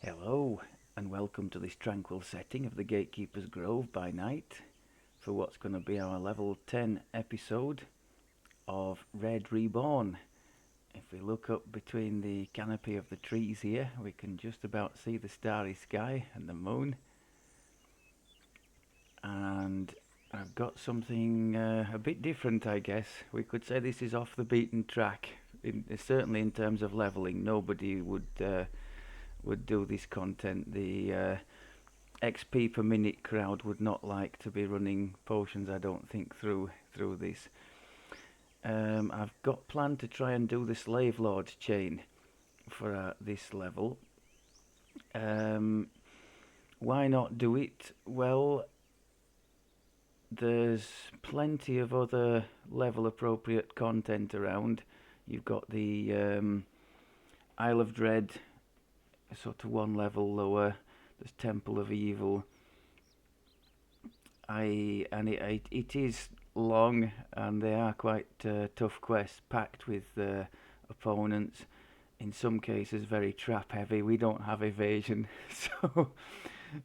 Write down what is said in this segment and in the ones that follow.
Hello, and welcome to this tranquil setting of the Gatekeeper's Grove by night for what's going to be our level 10 episode of Reborn. If we look up between the canopy of the trees here, we can just about see the starry sky and the moon. And I've got something a bit different, I guess. We could say this is off the beaten track. Certainly in terms of leveling, nobody would do this content. The XP per minute crowd would not like to be running potions, I don't think, through this. I've got planned to try and do the Slave Lord's chain for this level. Why not do it? Well, there's plenty of other level appropriate content around. You've got the Isle of Dread, sort of one level lower. There's Temple of Evil. It is long, and they are quite tough quests, packed with opponents. In some cases, very trap heavy. We don't have evasion, so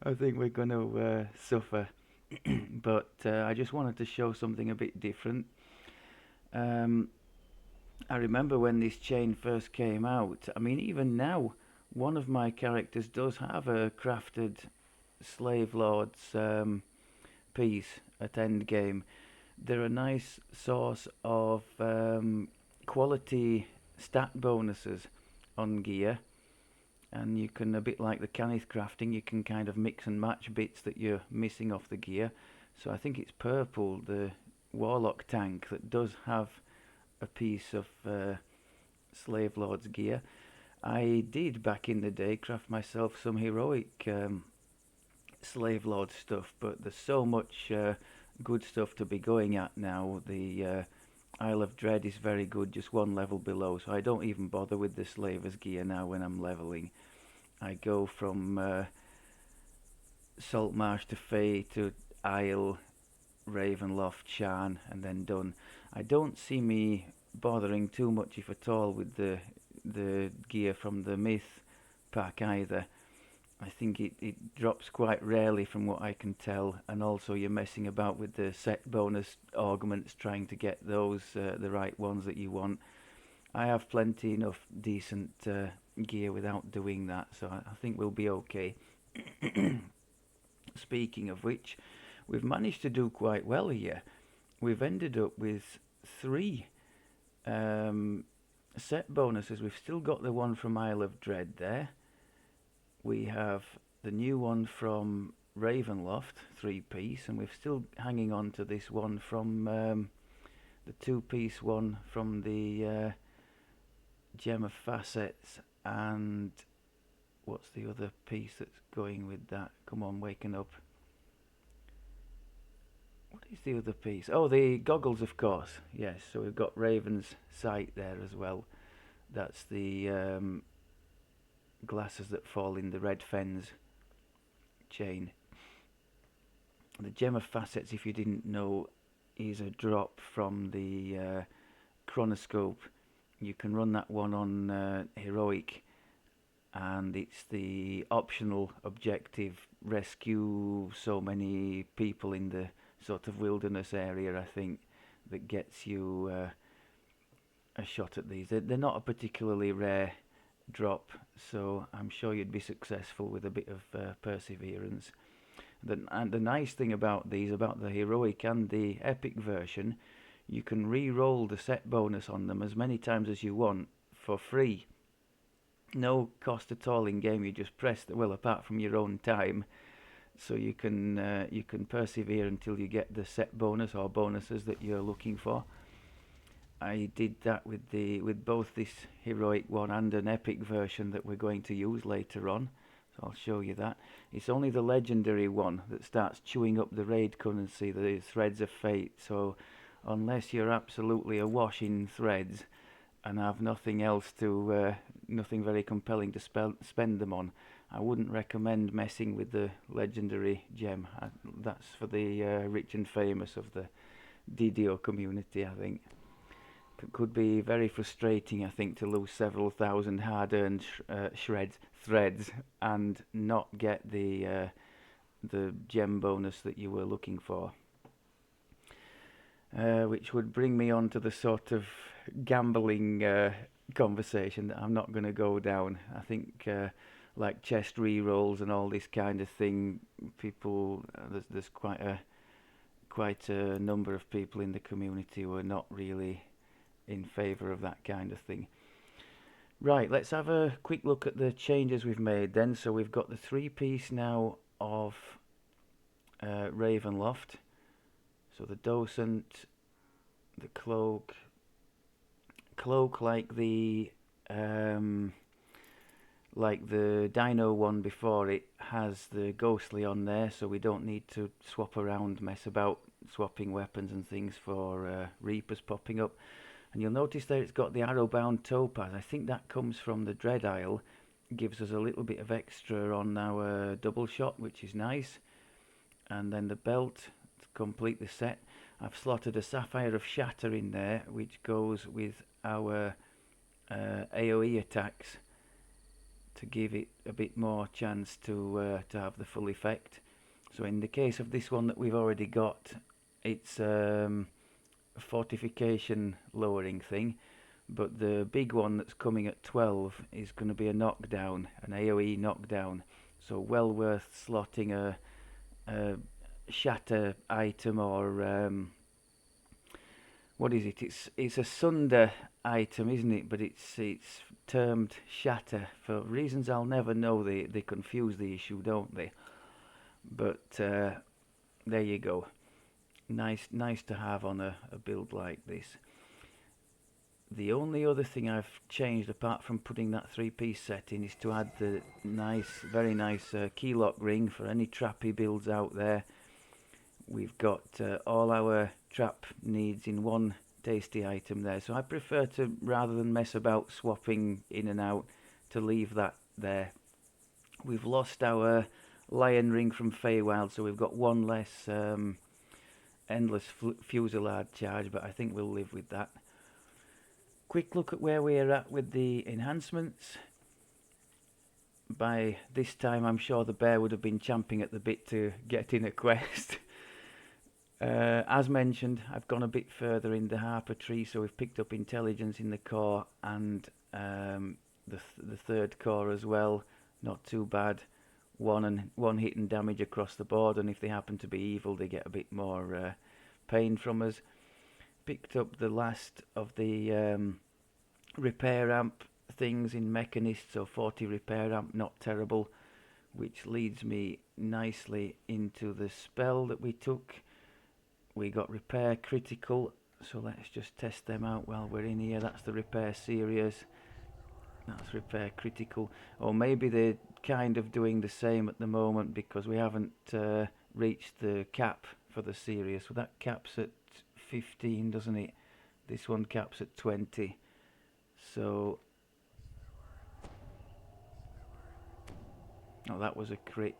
I think we're going to suffer. But I just wanted to show something a bit different. I remember when this chain first came out. I mean, even now, one of my characters does have a crafted Slave Lord's piece at end game. They're a nice source of quality stat bonuses on gear, and you can, a bit like the Canith crafting, you can kind of mix and match bits that you're missing off the gear. So I think it's purple, the Warlock tank, that does have a piece of Slave Lord's gear. I did back in the day craft myself some heroic Slave Lord stuff, but there's so much good stuff to be going at now. The Isle of Dread is very good, just one level below, so I don't even bother with the Slaver's gear now when I'm leveling. I go from Saltmarsh to Fae to Isle, Ravenloft, Sharn, and then done. I don't see me bothering too much, if at all, with the gear from the Myth pack either. I think it drops quite rarely from what I can tell, and also you're messing about with the set bonus augments, trying to get those the right ones that you want. I have plenty enough decent gear without doing that, so I think we'll be okay. Speaking of which, we've managed to do quite well here. We've ended up with 3 set bonuses. We've still got the one from Isle of Dread there. We have the new one from Ravenloft, 3-piece, and we're still hanging on to this one from the 2-piece one from the Gem of Facets. And what's the other piece that's going with that? Come on, waking up. What is the other piece? Oh, the goggles, of course. Yes, so we've got Raven's Sight there as well. That's the glasses that fall in the red fens chain. The Gem of Facets, if you didn't know, is a drop from the chronoscope. You can run that one on heroic, and it's the optional objective: rescue so many people in the sort of wilderness area, I think, that gets you a shot at these. They're not a particularly rare drop, so I'm sure you'd be successful with a bit of perseverance. And the nice thing about these, about the heroic and the epic version, you can re-roll the set bonus on them as many times as you want for free. No cost at all in game. You just press the, well, apart from your own time, so you can persevere until you get the set bonus or bonuses that you're looking for. I did that with both this heroic one and an epic version that we're going to use later on. So I'll show you that. It's only the legendary one that starts chewing up the raid currency, the threads of fate. So unless you're absolutely awash in threads and have nothing else to, nothing very compelling to spend them on, I wouldn't recommend messing with the legendary gem. That's for the rich and famous of the DDO community, I think. Could be very frustrating, I think, to lose several thousand hard-earned threads and not get the gem bonus that you were looking for. Which would bring me on to the sort of gambling conversation that I'm not going to go down. I think like chest re-rolls and all this kind of thing, people there's quite a number of people in the community who are not really in favour of that kind of thing. Right, let's have a quick look at the changes we've made then. So we've got the 3-piece now of Ravenloft. So the docent, the cloak like the dino one before it has the ghostly on there, so we don't need to mess about swapping weapons and things for reapers popping up. And you'll notice there it's got the arrow-bound topaz. I think that comes from the Dread Isle. Gives us a little bit of extra on our double shot, which is nice. And then the belt to complete the set. I've slotted a Sapphire of Shatter in there, which goes with our AoE attacks to give it a bit more chance to have the full effect. So in the case of this one that we've already got, it's a fortification lowering thing, but the big one that's coming at 12 is going to be a knockdown, an AoE knockdown. So well worth slotting a shatter item, or what is it? It's a sunder item, isn't it? But it's termed shatter for reasons I'll never know. They confuse the issue, don't they? But there you go. Nice to have on a build like this. The only other thing I've changed, apart from putting that 3-piece set in, is to add the very nice key lock ring for any trappy builds out there. We've got all our trap needs in one tasty item there, so I prefer to, rather than mess about swapping in and out, to leave that there. We've lost our lion ring from Feywild, so we've got one less endless fusillade charge, but I think we'll live with that. Quick look at where we're at with the enhancements. By this time I'm sure the bear would have been champing at the bit to get in a quest. As mentioned, I've gone a bit further in the Harper tree, so we've picked up intelligence in the core and the third core as well. Not too bad. One hit and damage across the board, and if they happen to be evil, they get a bit more pain from us. Picked up the last of the repair amp things in Mechanist, so 40 repair amp, not terrible, which leads me nicely into the spell that we took. We got repair critical, so let's just test them out while we're in here. That's the repair serious, that's repair critical, or maybe they're kind of doing the same at the moment because we haven't reached the cap for the serious. So that caps at 15, doesn't it? This one caps at 20. So, oh, that was a crit.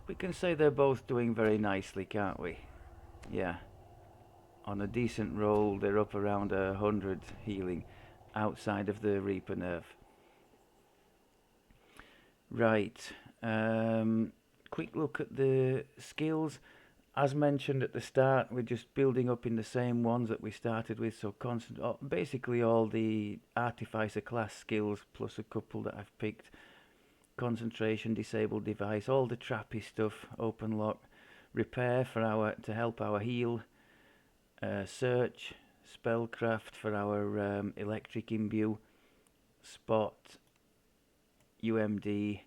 We can say they're both doing very nicely, can't we? Yeah. On a decent roll, they're up around 100 healing outside of the Reaper nerf. Right. Quick look at the skills. As mentioned at the start, we're just building up in the same ones that we started with, so basically all the Artificer class skills plus a couple that I've picked. Concentration, disabled device, all the trappy stuff, open lock, repair for to help our heal, search, spellcraft for our electric imbue, spot, UMD,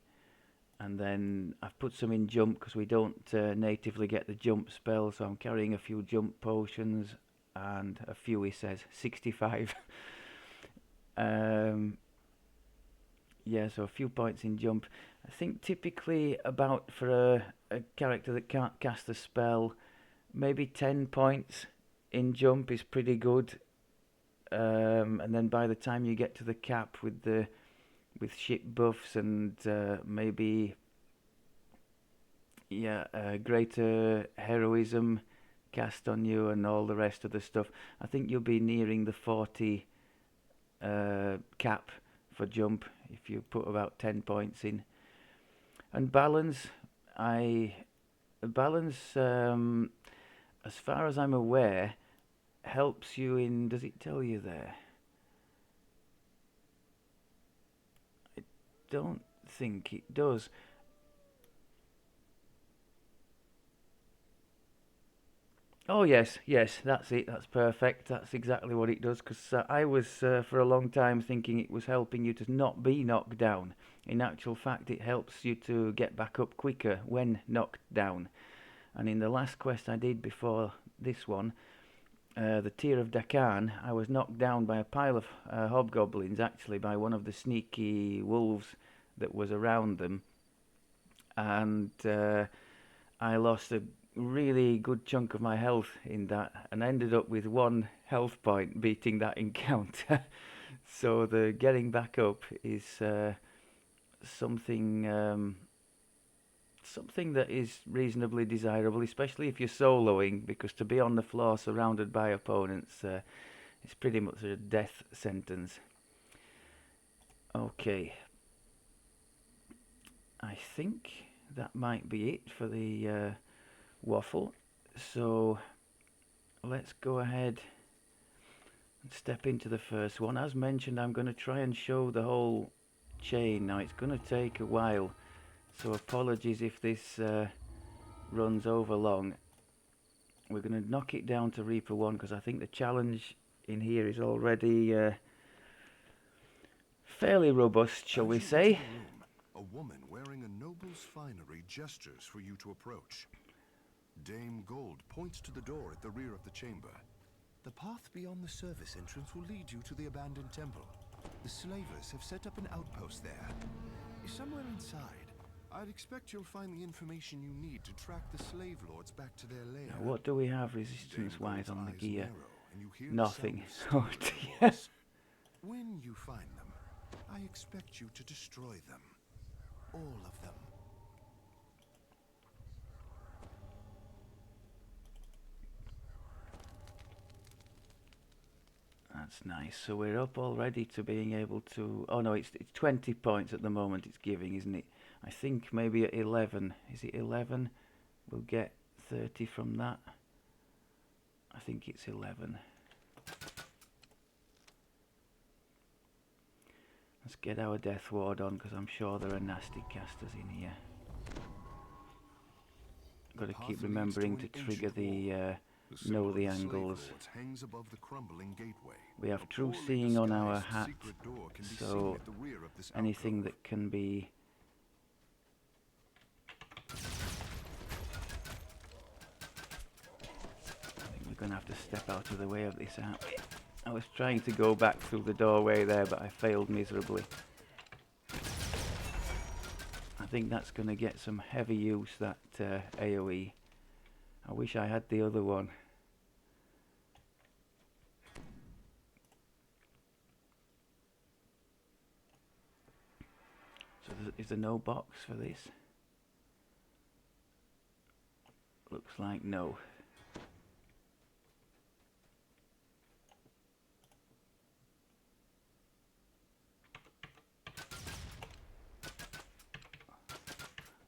and then I've put some in jump because we don't natively get the jump spell, so I'm carrying a few jump potions and a few, he says, 65. Yeah, so a few points in jump. I think typically about, for a character that can't cast a spell, maybe 10 points in jump is pretty good. And then by the time you get to the cap with ship buffs and maybe greater heroism, cast on you and all the rest of the stuff. I think you'll be nearing the 40 cap for jump if you put about 10 points in. And balance, balance, as far as I'm aware, helps you in, does it tell you there? I don't think it does. Oh yes, that's it, that's perfect, that's exactly what it does, because I was for a long time thinking it was helping you to not be knocked down. In actual fact, it helps you to get back up quicker when knocked down. And in the last quest I did before this one, the Tear of Dakan, I was knocked down by a pile of hobgoblins, actually by one of the sneaky wolves that was around them, and I lost a really good chunk of my health in that, and ended up with 1 health point beating that encounter. So the getting back up is something something that is reasonably desirable, especially if you're soloing, because to be on the floor surrounded by opponents is pretty much a death sentence. Okay, I think that might be it for the waffle, so let's go ahead and step into the first one. As mentioned, I'm going to try and show the whole chain. Now it's going to take a while, so apologies if this runs over long. We're going to knock it down to Reaper 1 because I think the challenge in here is already fairly robust, shall we say. A woman wearing a noble's finery gestures for you to approach. Dame Gold points to the door at the rear of the chamber. The path beyond the service entrance will lead you to the abandoned temple. The slavers have set up an outpost there. Somewhere inside, I'd expect you'll find the information you need to track the slave lords back to their lair. Now, what do we have resistance-wise on the gear? Nothing. Oh dear. When you find them, I expect you to destroy them. All of them. That's nice. So we're up already to being able to... Oh no, it's 20 points at the moment it's giving, isn't it? I think maybe at 11. Is it 11? We'll get 30 from that. I think it's 11. Let's get our Death Ward on, because I'm sure there are nasty casters in here. Got to keep remembering to trigger the know the angles. We have true seeing on our hat, so anything that can be I think we're going to have to step out of the way of this, aren't we? I was trying to go back through the doorway there, but I failed miserably. I think that's going to get some heavy use, that AoE. I wish I had the other one. So is there no box for this? Looks like no.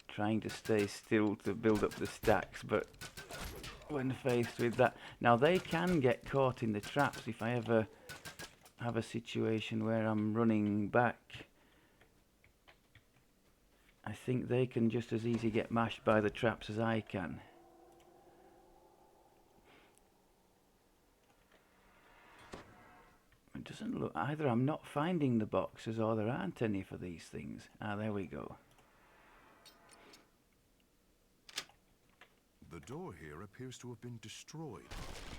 Trying to stay still to build up the stacks, but when faced with that... Now they can get caught in the traps if I ever have a situation where I'm running back. I think they can just as easy get mashed by the traps as I can. It doesn't look... Either I'm not finding the boxes or there aren't any for these things. Ah, there we go. The door here appears to have been destroyed,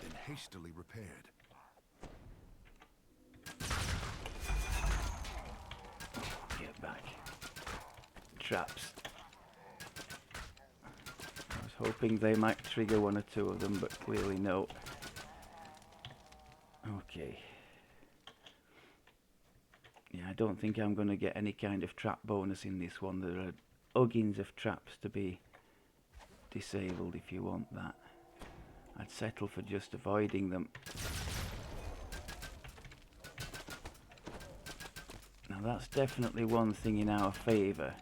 then hastily repaired. Get back. Traps. I was hoping they might trigger one or two of them, but clearly no. Okay. Yeah, I don't think I'm going to get any kind of trap bonus in this one. There are uggins of traps to be disabled if you want that. I'd settle for just avoiding them. Now that's definitely one thing in our favour.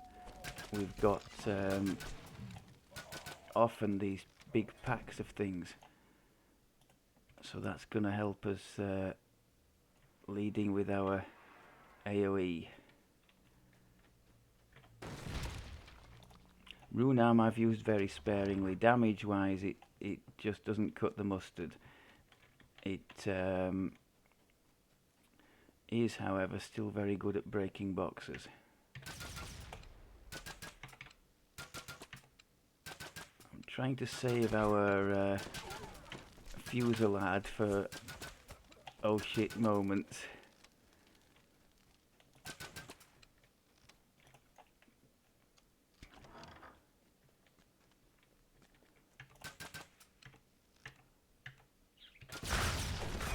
We've got often these big packs of things, so that's going to help us leading with our AoE. Rune Arm I've used very sparingly. Damage wise it just doesn't cut the mustard. It is however still very good at breaking boxes. I'm trying to save our Fusillade for oh shit moments.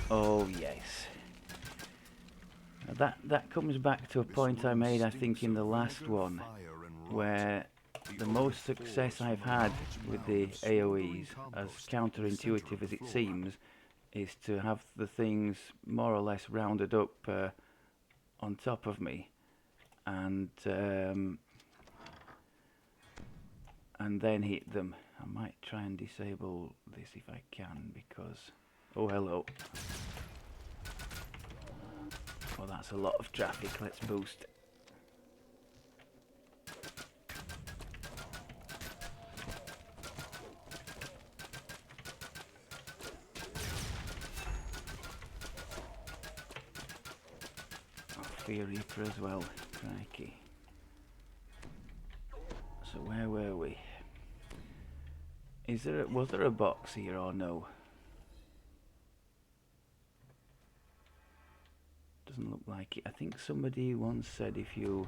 Oh yes. Now that comes back to a point I made I think in the last one, where the most success I've had with the AoEs, as counterintuitive as it seems, is to have the things more or less rounded up on top of me, and then hit them. I might try and disable this if I can, because oh hello. Well, that's a lot of traffic. Let's boost. Oh, Fear Reaper as well. Crikey. So where were we? Was there a box here or no? Doesn't look like it. I think somebody once said if you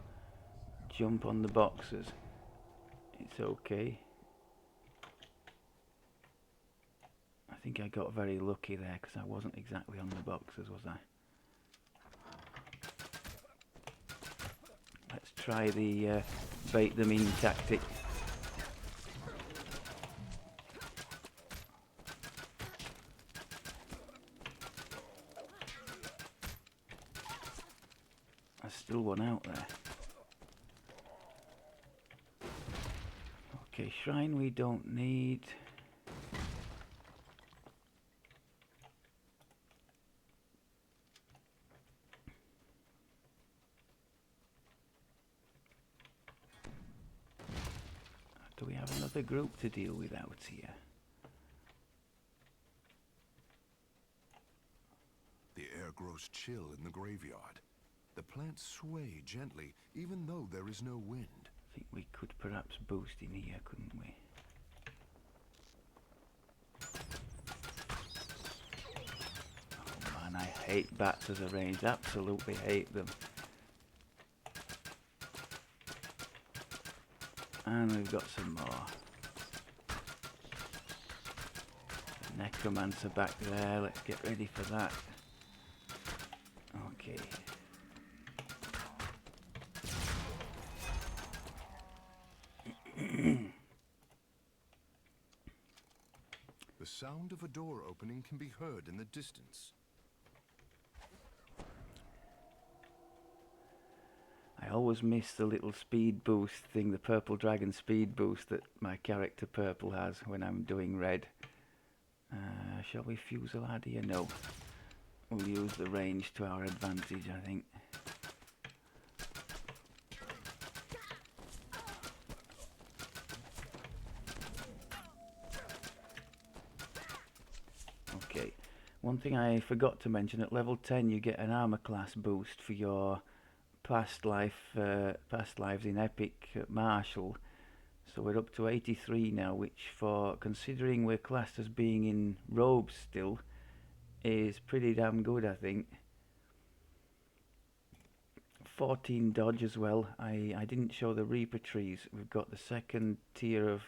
jump on the boxes, it's okay. I think I got very lucky there because I wasn't exactly on the boxes, was I? Let's try the bait them in tactic. There's still one out there. Okay, shrine we don't need. Do we have another group to deal with out here? The air grows chill in the graveyard. The plants sway gently, even though there is no wind. I think we could perhaps boost in here, couldn't we? Oh man, I hate bats as a range. Absolutely hate them. And we've got some more. Necromancer back there. Let's get ready for that. Okay. The sound of a door opening can be heard in the distance. I always miss the little speed boost thing, the purple dragon speed boost that my character purple has when I'm doing red. Shall we Fusillade here? No. We'll use the range to our advantage, I think. Okay. One thing I forgot to mention, at level 10 you get an armor class boost for your past lives in Epic Martial. So we're up to 83 now, which, for considering we're classed as being in robes still, is pretty damn good, I think. 14 dodge as well. I didn't show the Reaper trees. We've got the second tier of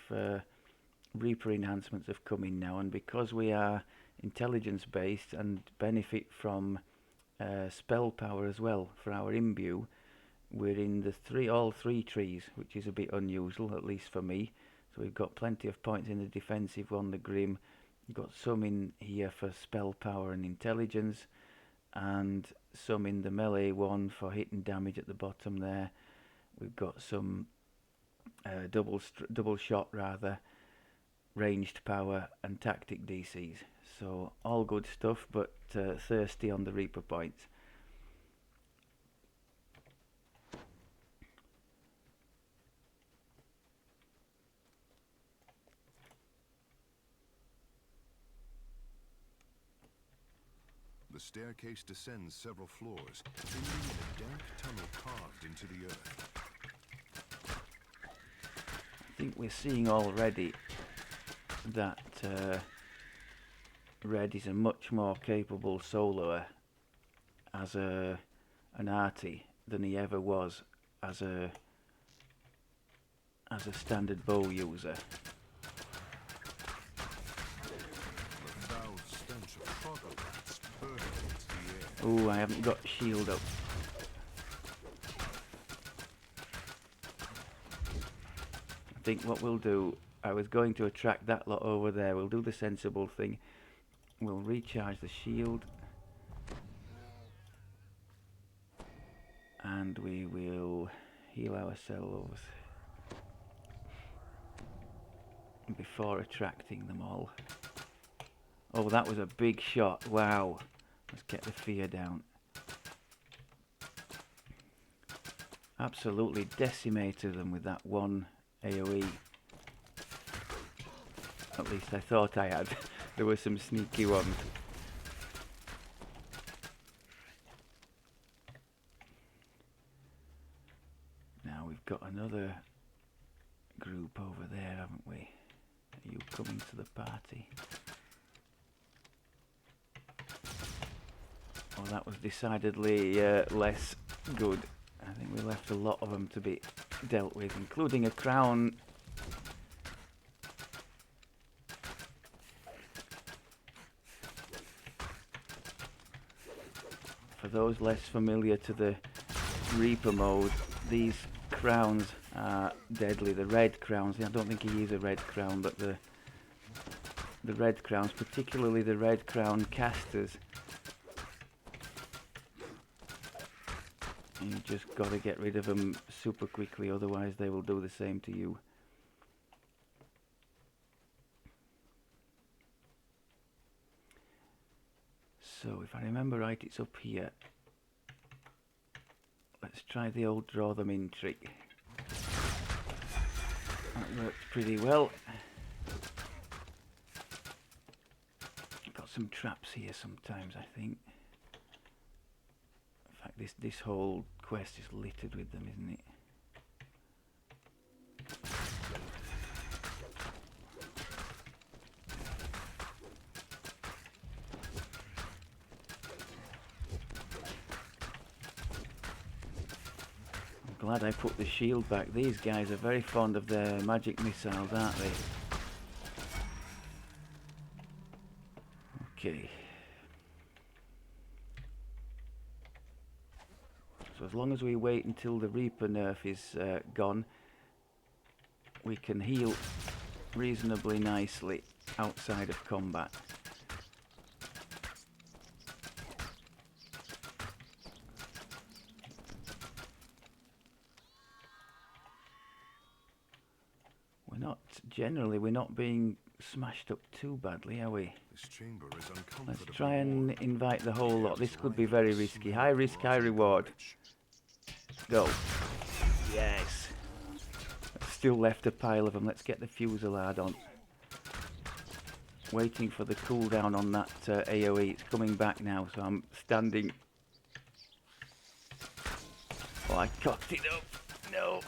Reaper enhancements have come in now, and because we are intelligence based and benefit from spell power as well for our imbue, we're in the all three trees, which is a bit unusual, at least for me. So we've got plenty of points in the defensive one, the Grim. Got some in here for spell power and intelligence, and some in the melee one for hitting damage at the bottom there. We've got some double shot rather, ranged power and tactic DCs. So all good stuff, but thirsty on the Reaper points. The staircase descends several floors, ending in a dank tunnel carved into the earth. I think we're seeing already that Red is a much more capable soloer as an Arti than he ever was as a standard bow user. The foul stench of troglodytes permeates the air. Ooh, I haven't got shield up. I think what we'll do, I was going to attract that lot over there. We'll do the sensible thing. We'll recharge the shield. And we will heal ourselves before attracting them all. Oh, that was a big shot. Wow. Let's get the fear down. Absolutely decimated them with that one AoE. At least I thought I had. There were some sneaky ones. Now we've got another group over there, haven't we? Are you coming to the party? Oh, that was decidedly less good. I think we left a lot of them to be dealt with, including a crown. For those less familiar to the Reaper mode, these crowns are deadly. The red crowns, I don't think he is a red crown, but the red crowns, particularly the red crown casters, you just got to get rid of them super quickly, otherwise they will do the same to you. So if I remember right, it's up here. Let's try the old draw them in trick. That worked pretty well. Got some traps here sometimes, I think. In fact, this whole quest is littered with them, isn't it? I'm glad I put the shield back. These guys are very fond of their magic missiles, aren't they? Okay. So as long as we wait until the Reaper nerf is gone, we can heal reasonably nicely outside of combat. We're not being smashed up too badly, are we? This chamber is uncomfortable. Let's try and invite the whole lot. This could be very risky. High risk, high reward. Go. Yes. Still left a pile of them. Let's get the Fusillade on. Waiting for the cooldown on that AoE. It's coming back now, so I'm standing. Oh, I cocked it up. No.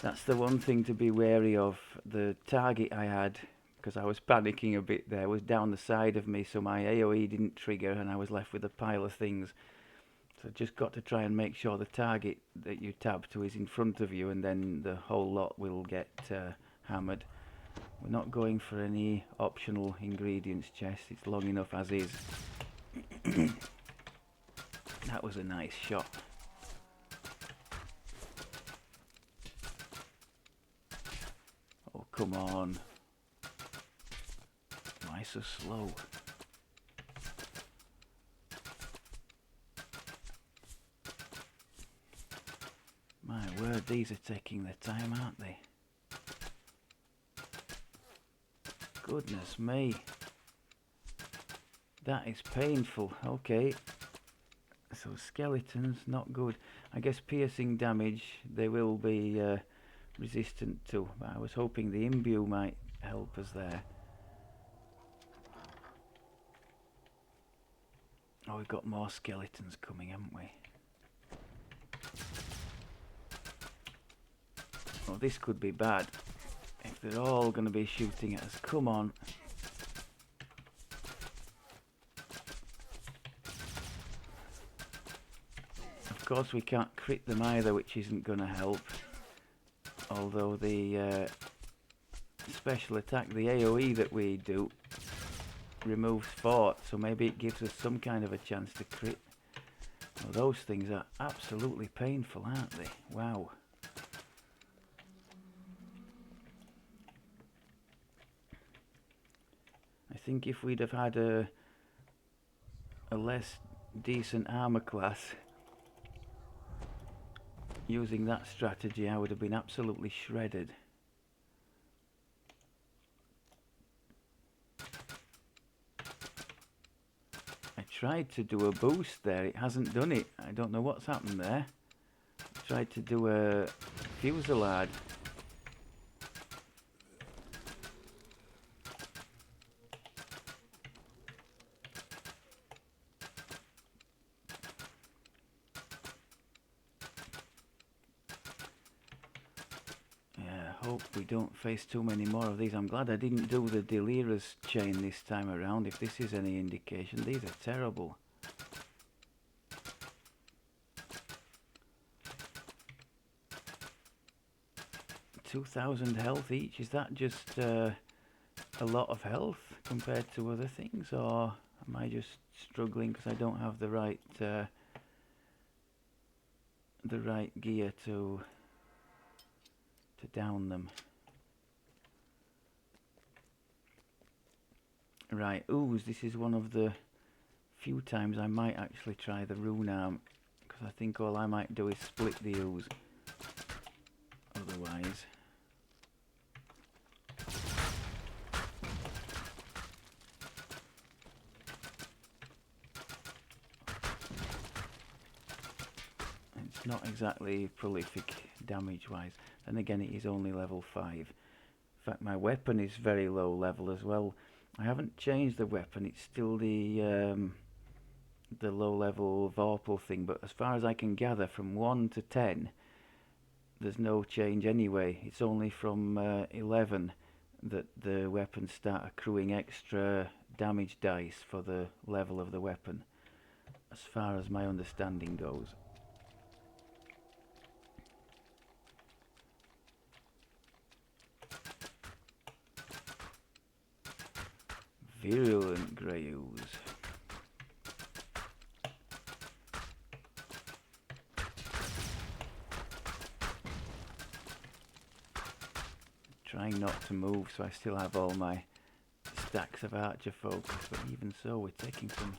That's the one thing to be wary of. The target I had, because I was panicking a bit there, was down the side of me, so my AoE didn't trigger and I was left with a pile of things. So just got to try and make sure the target that you tab to is in front of you, and then the whole lot will get hammered. We're not going for any optional ingredients chest. It's long enough as is. That was a nice shot. Oh, come on. so slow. My word, these are taking their time, aren't they? Goodness me. That is painful. Okay. So skeletons, not good. I guess piercing damage they will be resistant to. But I was hoping the imbue might help us there. Oh, we've got more skeletons coming, haven't we? Oh, this could be bad. If they're all going to be shooting at us. Come on. Of course we can't crit them either, which isn't going to help. Although the special attack, the AoE that we do, removes fort, so maybe it gives us some kind of a chance to crit. Well, those things are absolutely painful, aren't they? Wow. I think if we'd have had a less decent armor class, using that strategy, I would have been absolutely shredded. I tried to do a boost there, it hasn't done it. I don't know what's happened there. I tried to do a fusillade. Hope we don't face too many more of these. I'm glad I didn't do the Delira's chain this time around, if this is any indication. These are terrible. 2,000 health each. Is that just a lot of health compared to other things, or am I just struggling because I don't have the right gear to down them? Right, ooze. This is one of the few times I might actually try the rune arm, because I think all I might do is split the ooze. Otherwise, it's not exactly prolific damage-wise. Then again, it is only level 5. In fact, my weapon is very low level as well. I haven't changed the weapon. It's still the low-level Vorpal thing. But as far as I can gather, from 1 to 10, there's no change anyway. It's only from 11 that the weapons start accruing extra damage dice for the level of the weapon, as far as my understanding goes. Virulent grey ooze. Trying not to move, so I still have all my stacks of archer focus, but even so, we're taking some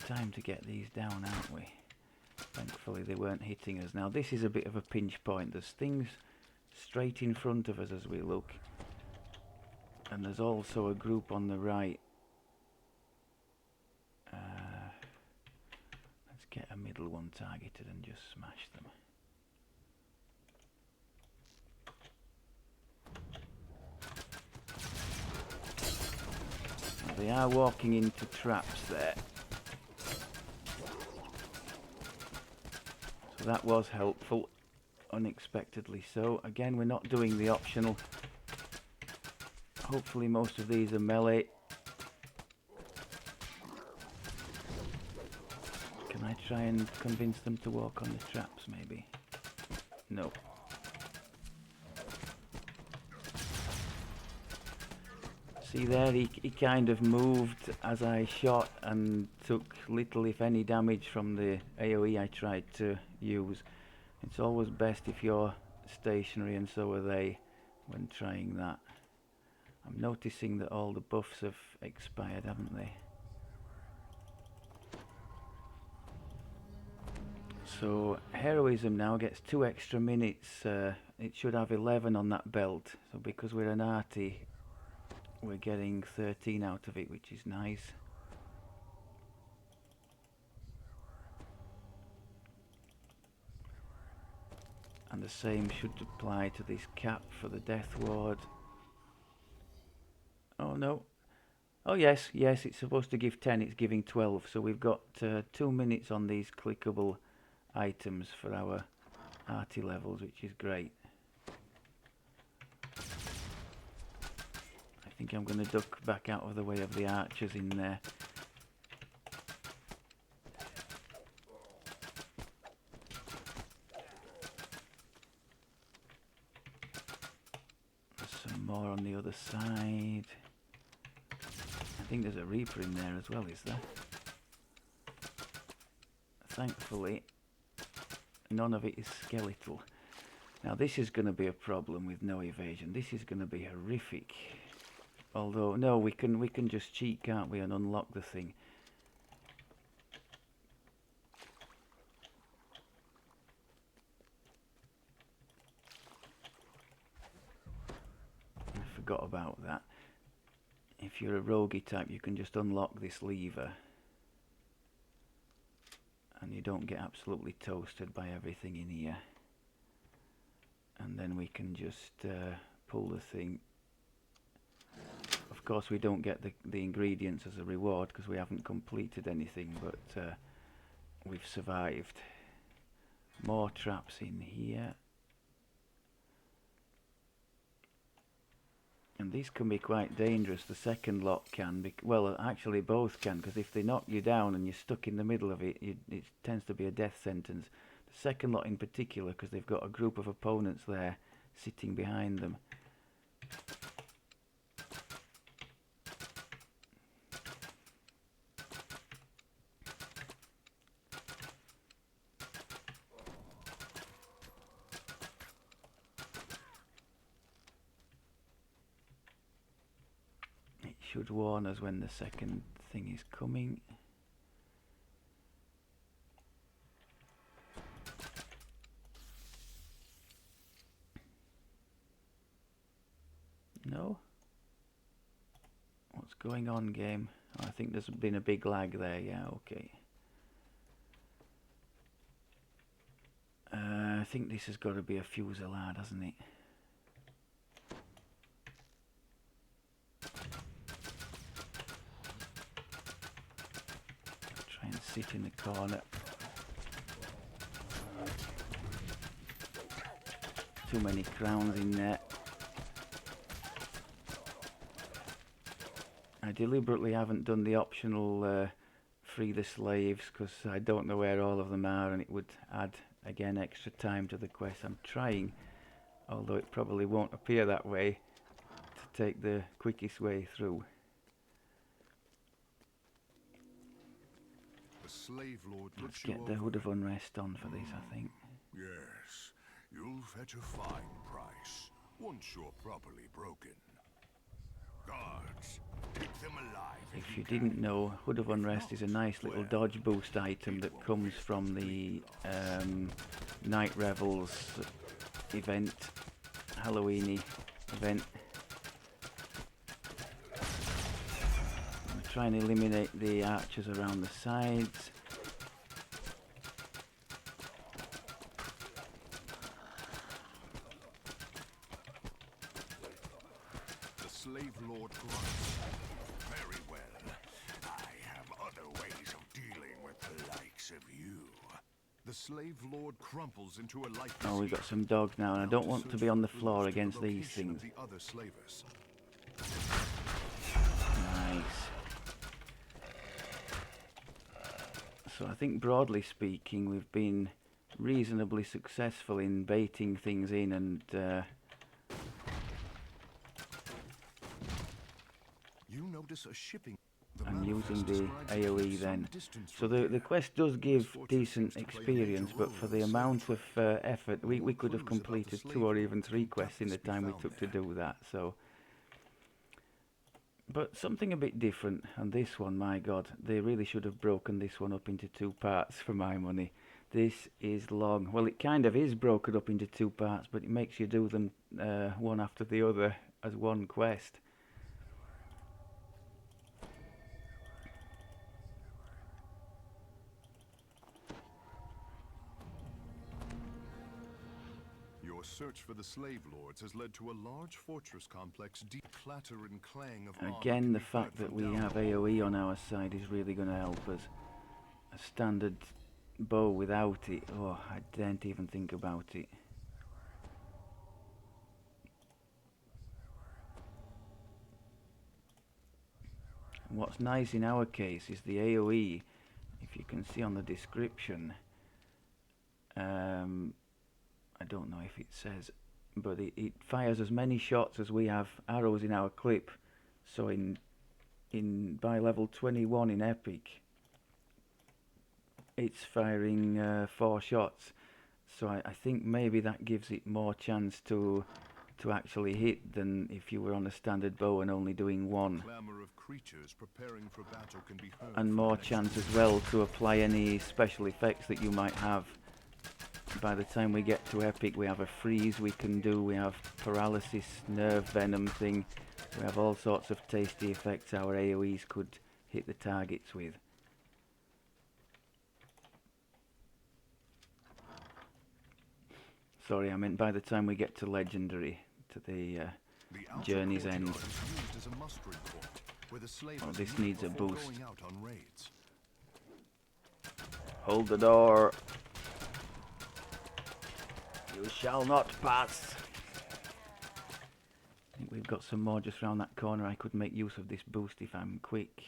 time to get these down, aren't we? Thankfully they weren't hitting us. Now this is a bit of a pinch point. There's things straight in front of us as we look, and there's also a group on the right. Let's get a middle one targeted and just smash them. Now they are walking into traps there, so that was helpful, unexpectedly so. Again, we're not doing the optional. Hopefully most of these are melee. Can I try and convince them to walk on the traps, maybe? No. See there, he kind of moved as I shot and took little if any damage from the AoE I tried to use. It's always best if you're stationary, and so are they, when trying that. I'm noticing that all the buffs have expired, haven't they? So heroism now gets 2 extra minutes. It should have 11 on that belt. So because we're an Arti, we're getting 13 out of it, which is nice. And the same should apply to this cap for the Death Ward. Oh no. Oh yes, yes, it's supposed to give 10, it's giving 12. So we've got 2 minutes on these clickable items for our Arti levels, which is great. I think I'm going to duck back out of the way of the archers in there. Some more on the other side. I think there's a Reaper in there as well, is there? Thankfully, none of it is skeletal. Now this is going to be a problem with no evasion. This is going to be horrific. Although, no, we can just cheat, can't we, and unlock the thing. I forgot about that. If you're a roguey type, you can just unlock this lever. And you don't get absolutely toasted by everything in here. And then we can just pull the thing. Of course we don't get the ingredients as a reward because we haven't completed anything, but we've survived. More traps in here. And these can be quite dangerous. The second lot can, well actually both can, because if they knock you down and you're stuck in the middle of it, it tends to be a death sentence. The second lot in particular, because they've got a group of opponents there sitting behind them. Should warn us when the second thing is coming. No? What's going on, game? Oh, I think there's been a big lag there, yeah, okay. I think this has got to be a fusillade, hasn't it? Sit in the corner. Too many crowns in there. I deliberately haven't done the optional free the slaves because I don't know where all of them are, and it would add again extra time to the quest. I'm trying, although it probably won't appear that way, to take the quickest way through. Slave Lord. Let's get the Hood of Unrest on for this, I think. Yes, you'll fetch a fine price once you're properly broken. Guards, take them alive. If you didn't know, Hood of Unrest is a nice little dodge boost item that comes from the Night Revels event, Halloweeny event. Try and eliminate the archers around the sides. The Slave Lord grunts. Very well. I have other ways of dealing with the likes of you. The Slave Lord crumples into a lifeless. Oh, we've got some dogs now, and I don't want to be on the floor against these things. The other slavers. Nice. So I think broadly speaking we've been reasonably successful in baiting things in and you notice a shipping and using the AoE then. So the quest does give decent experience, but for the amount of effort, we could have completed 2 or even 3 quests in the time we took to do that. So But something a bit different on this one, my god. They really should have broken this one up into two parts for my money. This is long. Well, it kind of is broken up into two parts, but it makes you do them one after the other as one quest. Your search for the slave lords has led to a large fortress complex. Deep clatter and clang of armor Again, can the be heard fact that from we down have below. AoE on our side is really going to help us. A standard bow without it, oh, I daren't even think about it. And what's nice in our case is the AoE, if you can see on the description, I don't know if it says, but it fires as many shots as we have arrows in our clip. So by level 21 in Epic, it's firing 4 shots. So I think maybe that gives it more chance to actually hit than if you were on a standard bow and only doing one. Clamor of creatures preparing for battle can be heard And from more the next chance as room. well to apply any special effects that you might have. By the time we get to Epic, we have a freeze we can do, we have paralysis, nerve venom thing, we have all sorts of tasty effects our AoEs could hit the targets with. Sorry, I meant by the time we get to Legendary, to the outer journey's courtyard end. is used as a mustering court, where the slavers Oh, this meet needs a before boost. going out on raids. Hold the door. You shall not pass. I think we've got some more just round that corner. I could make use of this boost if I'm quick.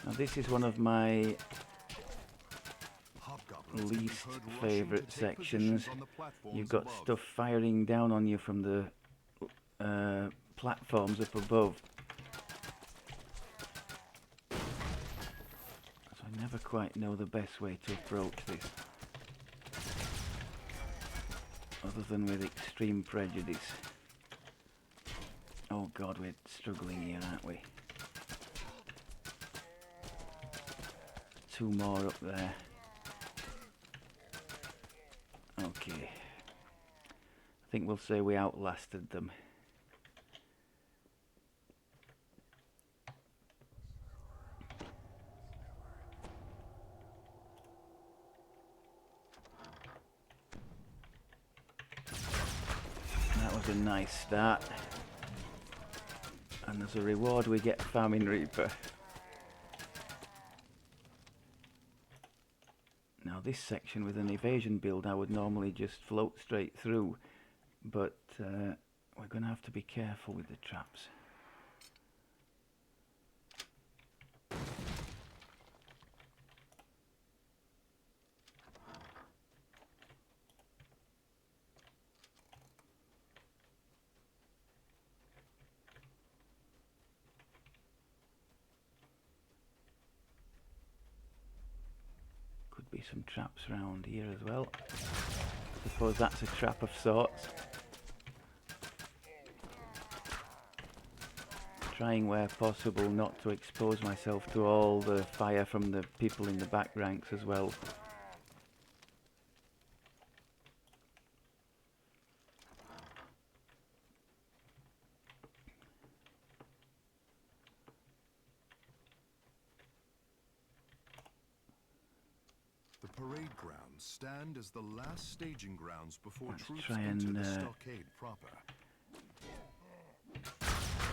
Now this is one of my Hobgoblins can be least heard rushing favourite to take sections. positions on the platforms You've got above. stuff firing down on you from the platforms up above. So I never quite know the best way to approach this, other than with extreme prejudice. Oh god, we're struggling here, aren't we? 2 more up there. Okay. I think we'll say we outlasted them. That was a nice start. And as a reward we get Famine Reaper. Now this section with an evasion build I would normally just float straight through, but we're going to have to be careful with the traps. Could be some traps around here as well. I suppose that's a trap of sorts. Trying where possible not to expose myself to all the fire from the people in the back ranks as well. The parade grounds stand as the last staging grounds before Let's troops try enter and the stockade proper.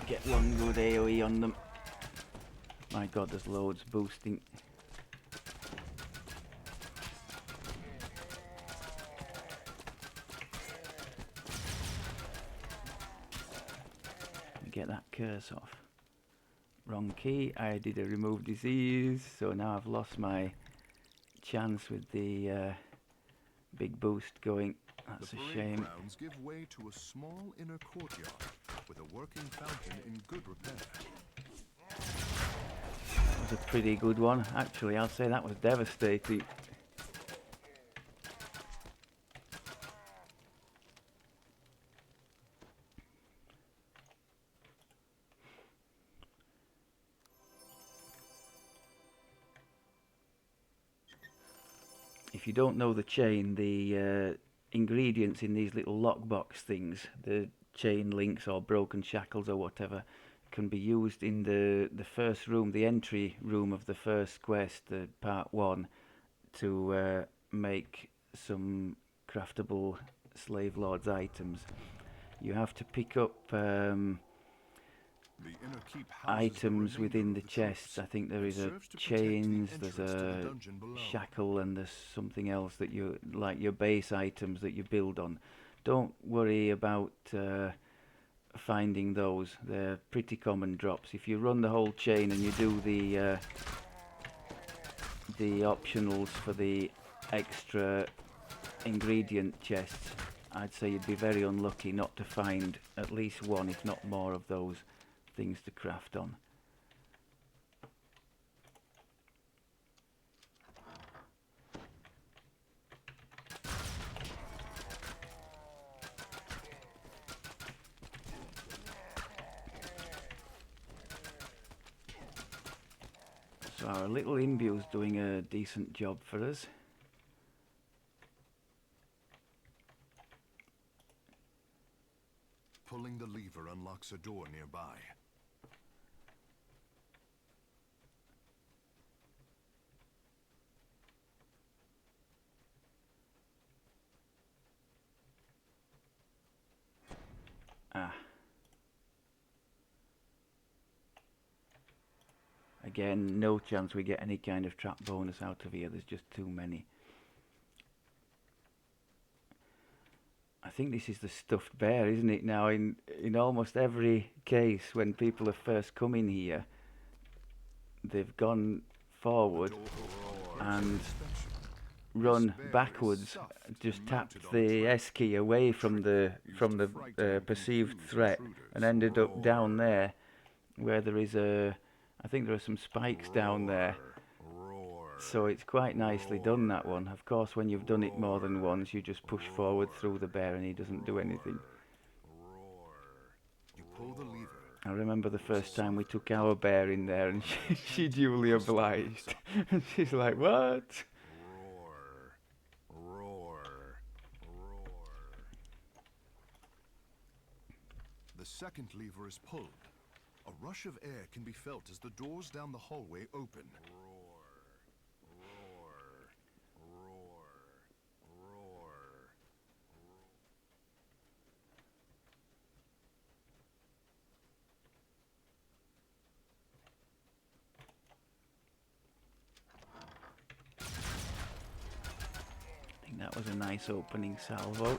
get one good AoE on them. My god, there's loads boosting. Get that curse off. Wrong key. I did a remove disease, so now I've lost my chance with the big boost going. That's The a parade shame. grounds give way to a small inner courtyard with a working fountain in good repair. That was a pretty good one. Actually, I'll say that was devastating. if you don't know the chain, the ingredients in these little lockbox things, the chain links or broken shackles or whatever, can be used in the first room, the entry room of the first quest, the part 1, to make some craftable slave lords items. You have to pick up The inner keep houses the items remainder within of the chests. troops. I think there It is a serves to protect the chains, there's entrance to the a dungeon below. shackle, and there's something else that you like, your base items that you build on. Don't worry about finding those. They're pretty common drops. If you run the whole chain and you do the optionals for the extra ingredient chests, I'd say you'd be very unlucky not to find at least one, if not more, of those things to craft on. So our little imbue's doing a decent job for us. Pulling the lever unlocks a door nearby. Ah. Again, no chance we get any kind of trap bonus out of here. There's just too many. I think this is the stuffed bear, isn't it? Now, in almost every case, when people have first come in here, they've gone forward and run backwards, just tapped the S key away from the perceived threat, and ended up down there, where there is I think there are some spikes down there. So it's quite nicely done, that one. Of course, when you've done it more than once, you just push forward through the bear and he doesn't do anything. You pull the lever. I remember the first time we took our bear in there, and she duly obliged. And she's like, what? Roar. The second lever is pulled. A rush of air can be felt as the doors down the hallway open. I think that was a nice opening salvo.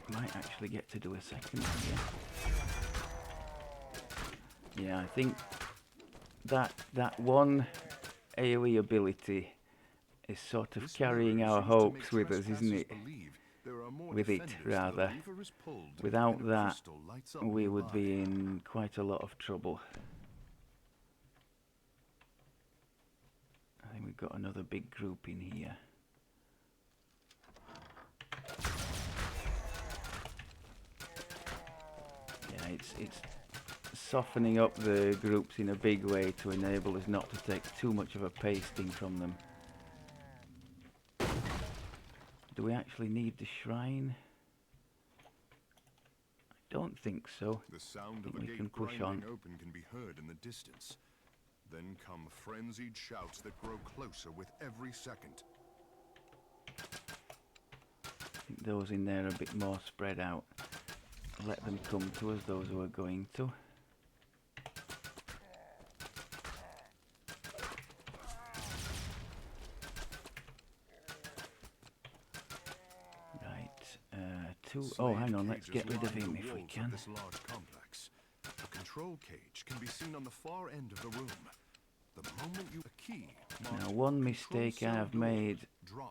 Might actually get to do a second one, yeah. Yeah, I think that one AoE ability is sort of carrying our hopes with us, isn't it? With it, rather. Without that, we would be in quite a lot of trouble. I think we've got another big group in here. Yeah, it's softening up the groups in a big way to enable us not to take too much of a pasting from them. Do we actually need the shrine? I don't think so. The sound of I think a we gate can push grinding on. open can be heard in the distance. Then come frenzied shouts that grow closer with every second. I think those in there are a bit more spread out. Let them come to us, those who are going to. Oh, hang on, let's get rid of him if we can. This large complex. A control cage can be seen on the far end of the room. The moment you a key. Now, one mistake I have made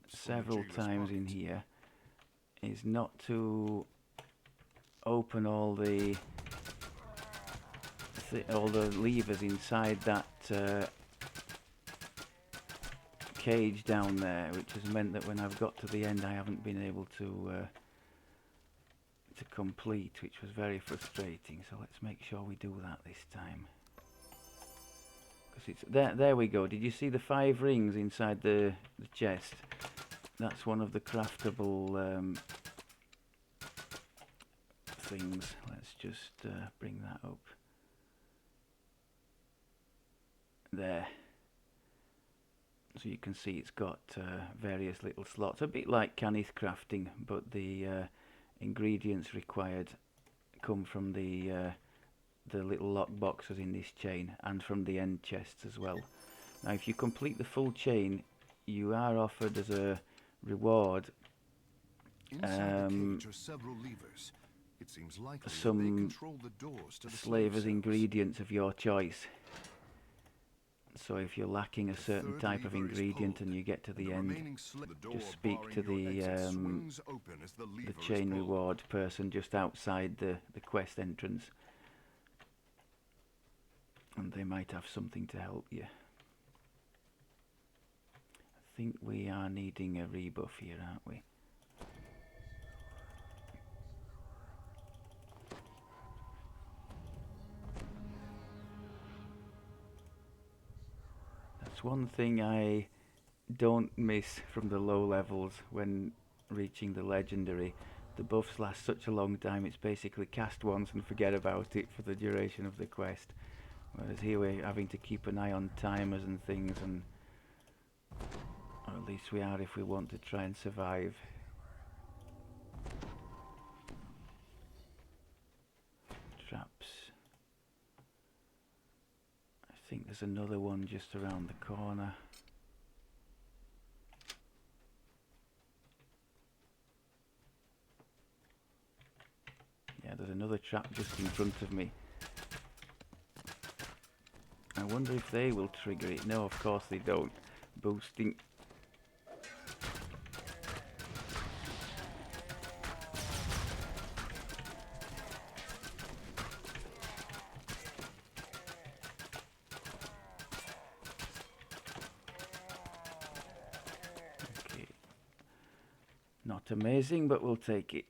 several times in here is not to open all the levers inside that cage down there, which has meant that when I've got to the end I haven't been able to complete, which was very frustrating. So let's make sure we do that this time. 'Cause it's there. There we go. Did you see the 5 rings inside the chest? That's one of the craftable things. Let's just bring that up. There. So you can see it's got various little slots, a bit like Canith crafting, but the ingredients required come from the little lock boxes in this chain and from the end chests as well. Now if you complete the full chain, you are offered as a reward Inside the cage are several levers. It seems likely that they some control the doors to the slavers' cells. ingredients of your choice. So if you're lacking a certain Third type of lever is ingredient pulled, and you get to the the end, remaining the door just speak to barring your the exit swings open as the lever is chain pulled. reward person just outside the quest entrance, and they might have something to help you. I think we are needing a rebuff here, aren't we? That's one thing I don't miss from the low levels when reaching the legendary. The buffs last such a long time, it's basically cast once and forget about it for the duration of the quest. Whereas here we're having to keep an eye on timers and things, and or at least we are if we want to try and survive. Traps. I think there's another one just around the corner. Yeah, there's another trap just in front of me. I wonder if they will trigger it. No, of course they don't. Boosting. Okay. Not amazing, but we'll take it.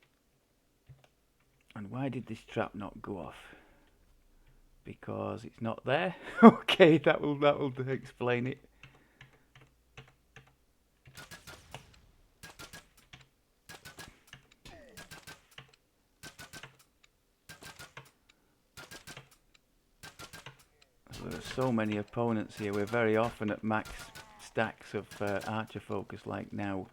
And why did this trap not go off? Because it's not there. Okay, that will explain it. So there are so many opponents here. We're very often at max stacks of archer focus like now.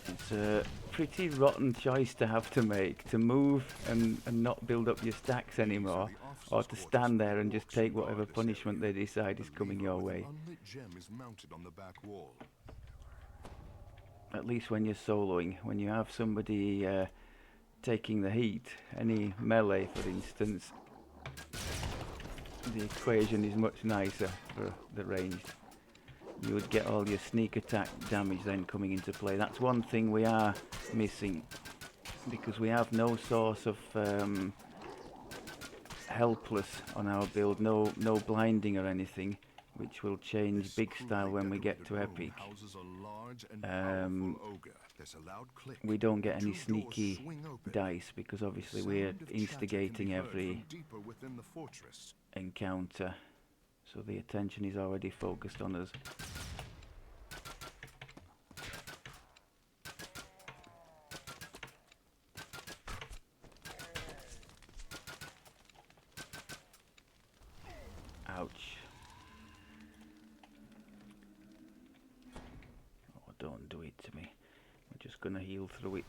It's a pretty rotten choice to have to make, to move and not build up your stacks anymore, or to stand there and just take whatever punishment they decide is coming your way. At least when you're soloing, when you have somebody taking the heat, any melee for instance, the equation is much nicer for the ranged. You would get all your sneak attack damage then coming into play. That's one thing we are missing, because we have no source of helpless on our build, no blinding or anything, which will change big style when we get to epic. We don't get any sneaky dice because obviously we're instigating every encounter, so the attention is already focused on us. Ouch. Oh, don't do it to me. I'm just gonna heal through it.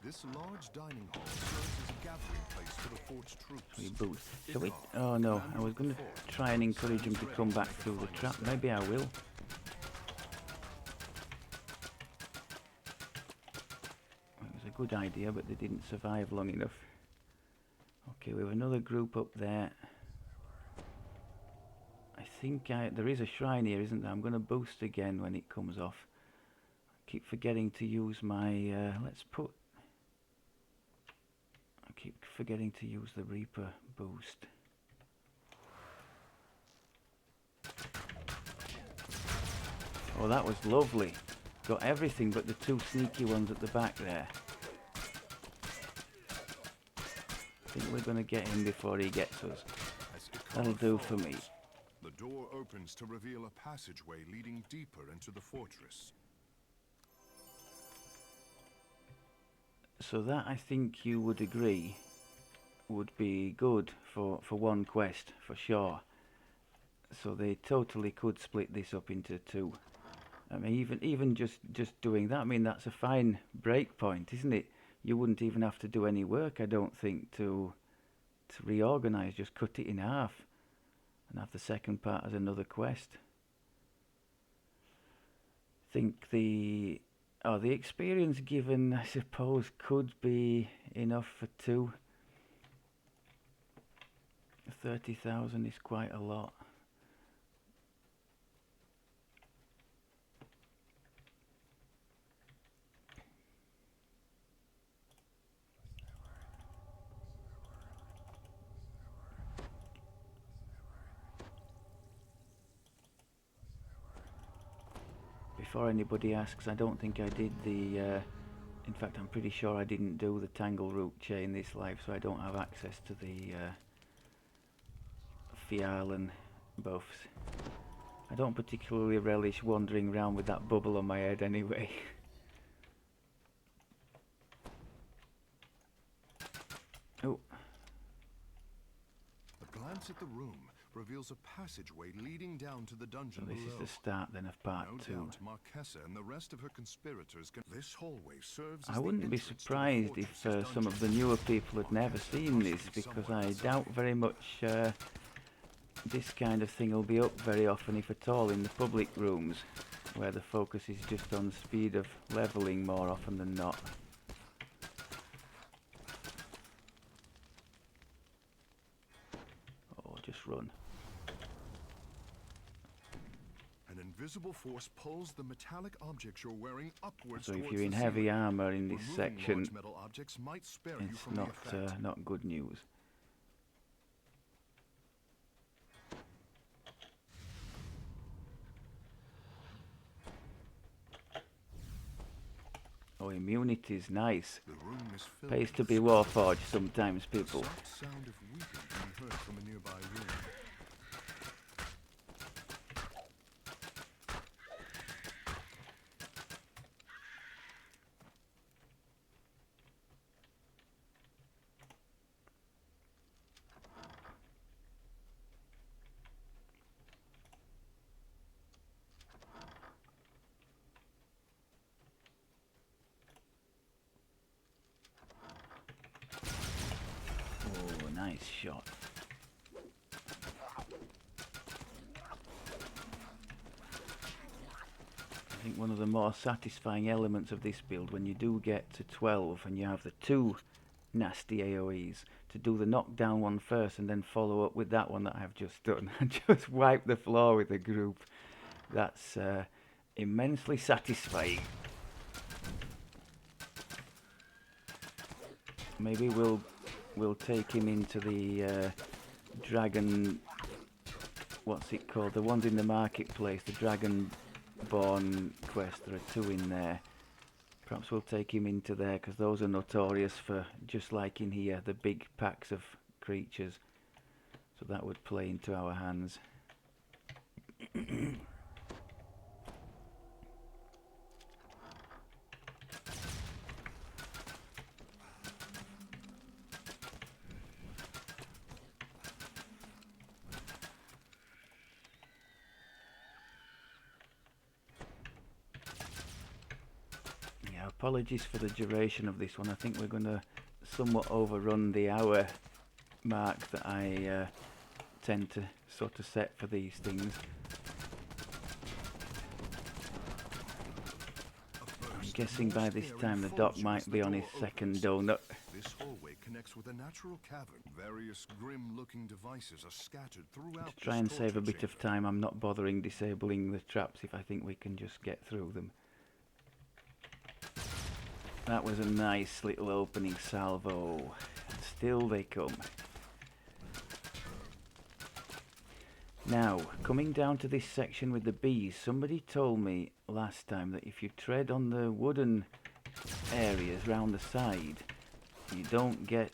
This large dining hall serves as a gathering place for the fort's troops. We boost. Shall we? Oh no, I was gonna try and encourage him to come back through the trap. Maybe I will. It was a good idea, but they didn't survive long enough. Okay, we have another group up there. I think there is a shrine here, isn't there? I'm going to boost again when it comes off. I keep forgetting to use my... I keep forgetting to use the Reaper boost. Oh, that was lovely. Got everything but the two sneaky ones at the back there. I think we're going to get him before he gets us. That'll do for me. The door opens to reveal a passageway leading deeper into the fortress. So that, I think you would agree, would be good for one quest, for sure. So they totally could split this up into two. I mean, even just doing that, I mean, that's a fine break point, isn't it? You wouldn't even have to do any work, I don't think, to reorganize. Just cut it in half and have the second part as another quest. Think the experience given, I suppose, could be enough for two. 30,000 is quite a lot. Before anybody asks, I don't think I did the, in fact I'm pretty sure I didn't do the tangle route chain this life, so I don't have access to the Fial and buffs. I don't particularly relish wandering around with that bubble on my head anyway. Oh. A glance at the room reveals a passageway leading down to the dungeon So this below. is the start then of part No 2. doubt Marquesa and the rest of her conspirators can... This hallway serves as I the wouldn't be entrance to the surprised if fortress's some of the dungeon. newer people had never seen this, because I doubt very much this kind of thing will be up very often, if at all, in the public rooms, where the focus is just on speed of leveling more often than not. Oh, just run. An invisible force pulls the metallic objects you're wearing upwards So if towards you're in the heavy ceiling. armor in this Removing section, large metal objects might spare you it's from the effect. not good news. Oh, immunity is nice. The room is filled Pays to with be smoke. Warforged sometimes, The people. soft sound of weeping can be heard from a nearby room. Oh, nice shot. I think one of the more satisfying elements of this build, when you do get to 12 and you have the two nasty AoEs, to do the knockdown one first and then follow up with that one that I've just done and just wipe the floor with the group. That's immensely satisfying. Maybe we'll take him into the dragon, what's it called, the ones in the marketplace, the Dragonborn quest. There are two in there. Perhaps we'll take him into there, because those are notorious for, just like in here, the big packs of creatures. So that would play into our hands. Apologies for the duration of this one. I think we're going to somewhat overrun the hour mark that I tend to sort of set for these things. I'm guessing by this time the doc might be on his second donut. This hallway connects with a natural cavern. Various grim-looking devices are scattered throughout. To try and save a bit of time, I'm not bothering disabling the traps if I think we can just get through them. That was a nice little opening salvo. And still they come. Now, coming down to this section with the bees, somebody told me last time that if you tread on the wooden areas round the side, you don't get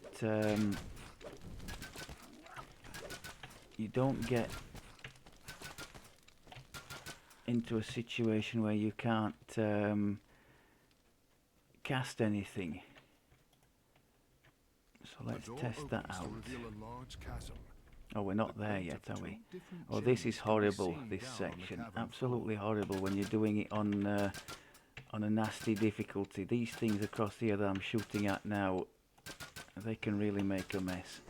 into a situation where you can't cast anything. So let's test that out. Oh, we're not there yet, are we? Oh, this is horrible, this section. Absolutely horrible when you're doing it on a nasty difficulty. These things across here that I'm shooting at now, they can really make a mess.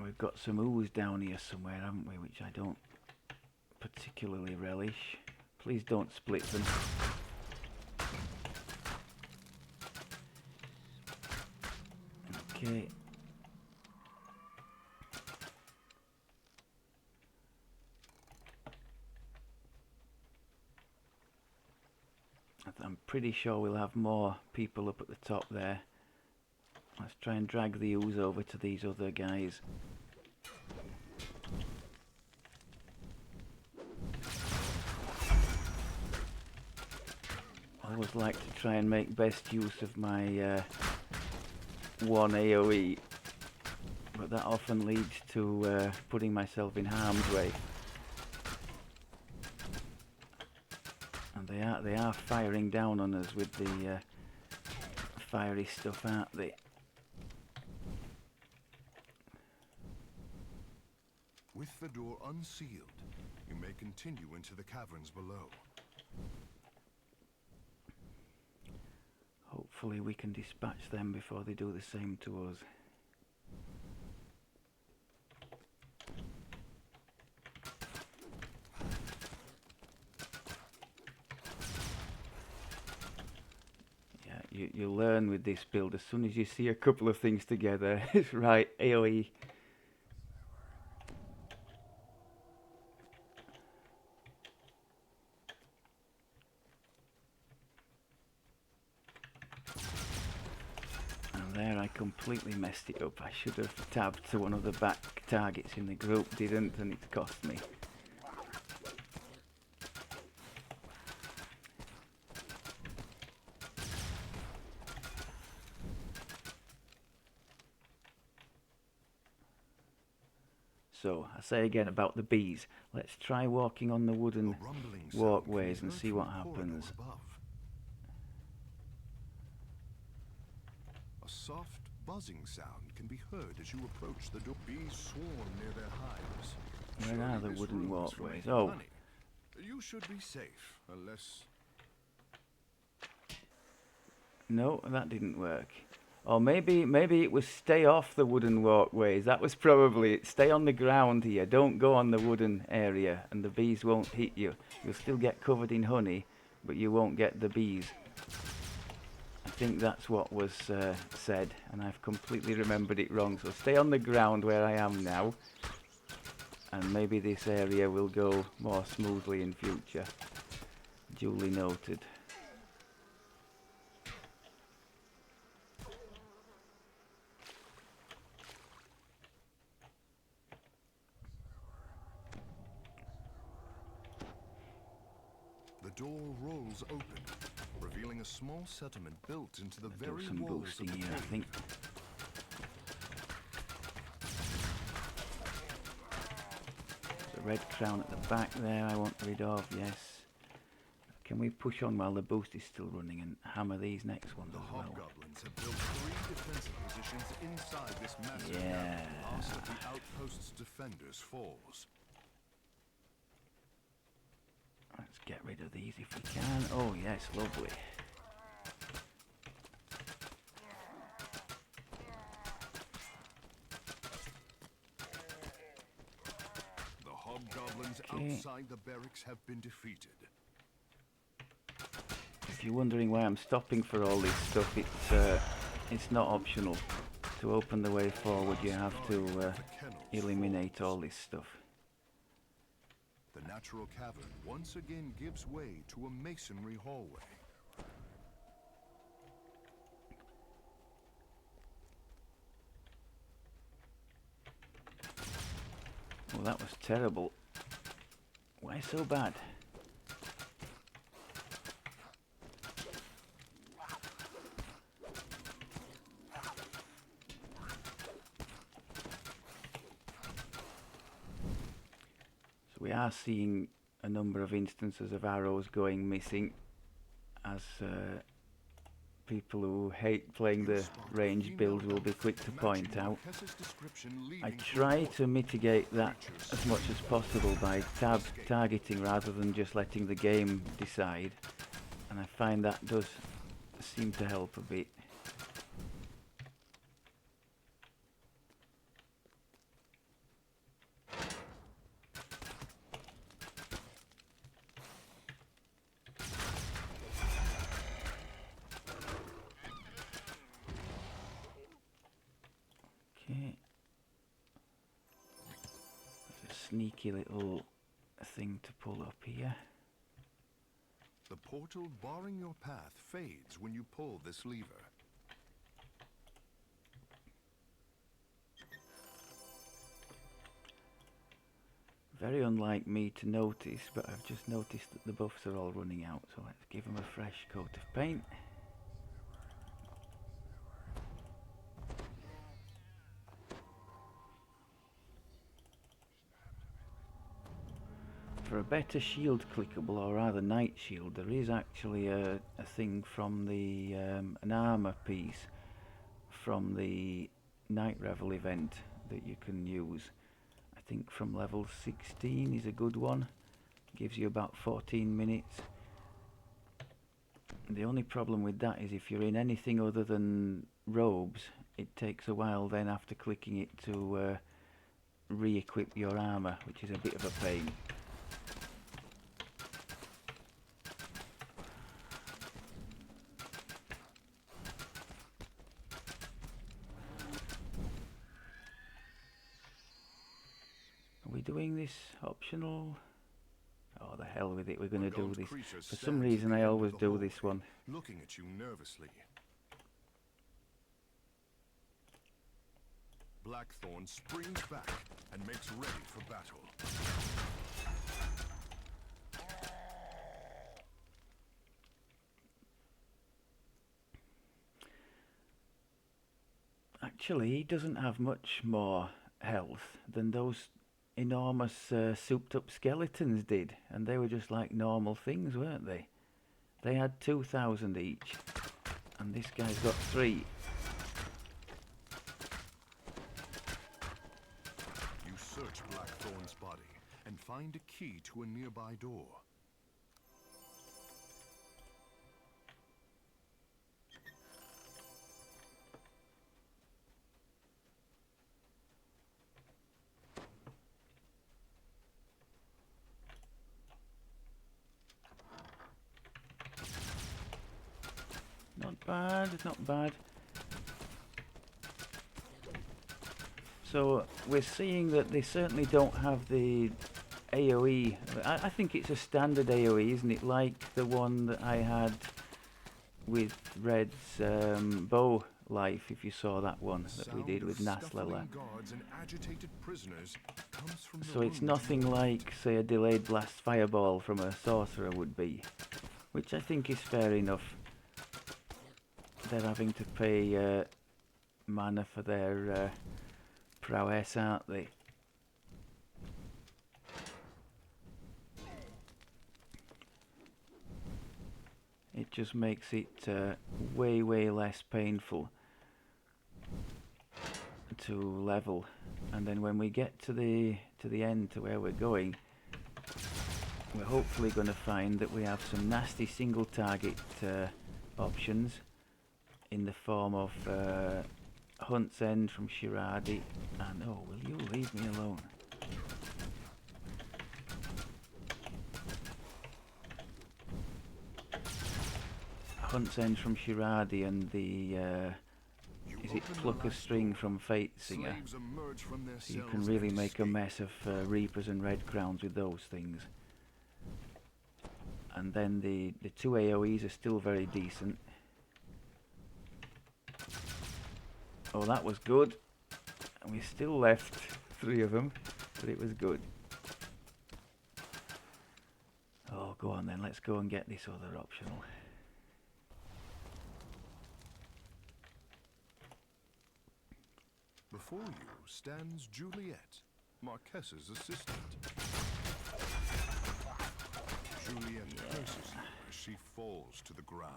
We've got some ooze down here somewhere, haven't we, which I don't particularly relish. Please don't split them. Okay. I'm pretty sure we'll have more people up at the top there. Let's try and drag the ooze over to these other guys. I always like to try and make best use of my one AoE, but that often leads to putting myself in harm's way. And they are firing down on us with the fiery stuff, aren't they? With the door unsealed, you may continue into the caverns below. Hopefully we can dispatch them before they do the same to us. Yeah, you learn with this build. As soon as you see a couple of things together, it's right, AoE. There, I completely messed it up. I should have tabbed to one of the back targets in the group, didn't, and it's cost me. So, I say again about the bees. Let's try walking on the wooden walkways and see what happens. A soft buzzing sound can be heard as you approach the door. Bees swarm near their hives. Where are the wooden walkways? Oh. Honey. You should be safe, unless... No, that didn't work. Or maybe it was stay off the wooden walkways. That was probably it. Stay on the ground here. Don't go on the wooden area and the bees won't hit you. You'll still get covered in honey, but you won't get the bees. I think that's what was said, and I've completely remembered it wrong. So stay on the ground where I am now, and maybe this area will go more smoothly in future. Duly noted. The door rolls open, revealing a small settlement built into the very some walls boosting of the here, I cave. think. There's a red crown at the back there I want rid of, yes. Can we push on while the boost is still running and hammer these next ones as well? Hobgoblins have built 3 defensive positions inside this massive Yeah. house of the outpost's defenders falls. Let's get rid of these if we can. Oh yes, lovely. The hobgoblins outside the barracks have been defeated. If you're wondering why I'm stopping for all this stuff, it's not optional. To open the way forward, you have to eliminate all this stuff. The natural cavern once again gives way to a masonry hallway. Well, that was terrible. Why so bad? So we are seeing a number of instances of arrows going missing, as people who hate playing the ranged builds will be quick to point out. I try to mitigate that as much as possible by targeting rather than just letting the game decide, and I find that does seem to help a bit. Okay. There's a sneaky little thing to pull up here. The portal barring your path fades when you pull this lever. Very unlike me to notice, but I've just noticed that the buffs are all running out, so let's give them a fresh coat of paint. For a better shield clickable, or rather night shield, there is actually a thing from the an armor piece from the Night Revel event that you can use. I think from level 16 is a good one. Gives you about 14 minutes. The only problem with that is if you're in anything other than robes, it takes a while then after clicking it to re-equip your armor, which is a bit of a pain. Are we doing this optional? Oh, the hell with it, we're going to do this. For some reason I always do this one. Looking at you nervously. Blackthorn springs back and makes ready for battle. Actually, he doesn't have much more health than those enormous souped up skeletons did, and they were just like normal things, weren't they? They had 2,000 each, and this guy's got 3. You search Blackthorn's body and find a key to a nearby door. Not bad, not bad. So we're seeing that they certainly don't have the AoE. I think it's a standard AoE, isn't it? Like the one that I had with Red's bow life, if you saw that one that we did with Naslala. So it's nothing like, say, a delayed blast fireball from a sorcerer would be, which I think is fair enough. They're having to pay mana for their prowess, aren't they? It just makes it way less painful to level, and then when we get to the end, to where we're going, we're hopefully going to find that we have some nasty single target options in the form of Hunt's End from Shiradi, and oh, will you leave me alone? Hunt's End from Shiradi and the is it Pluck a String from Fate Singer. So you can really make a mess of Reapers and Red Crowns with those things. And then the 2 AoEs are still very decent. Oh, that was good. And we still left 3 of them. but it was good. Oh, go on then, let's go and get this other optional. Before you stands Juliet, Marquessa's assistant. Juliet curses you as she falls to the ground.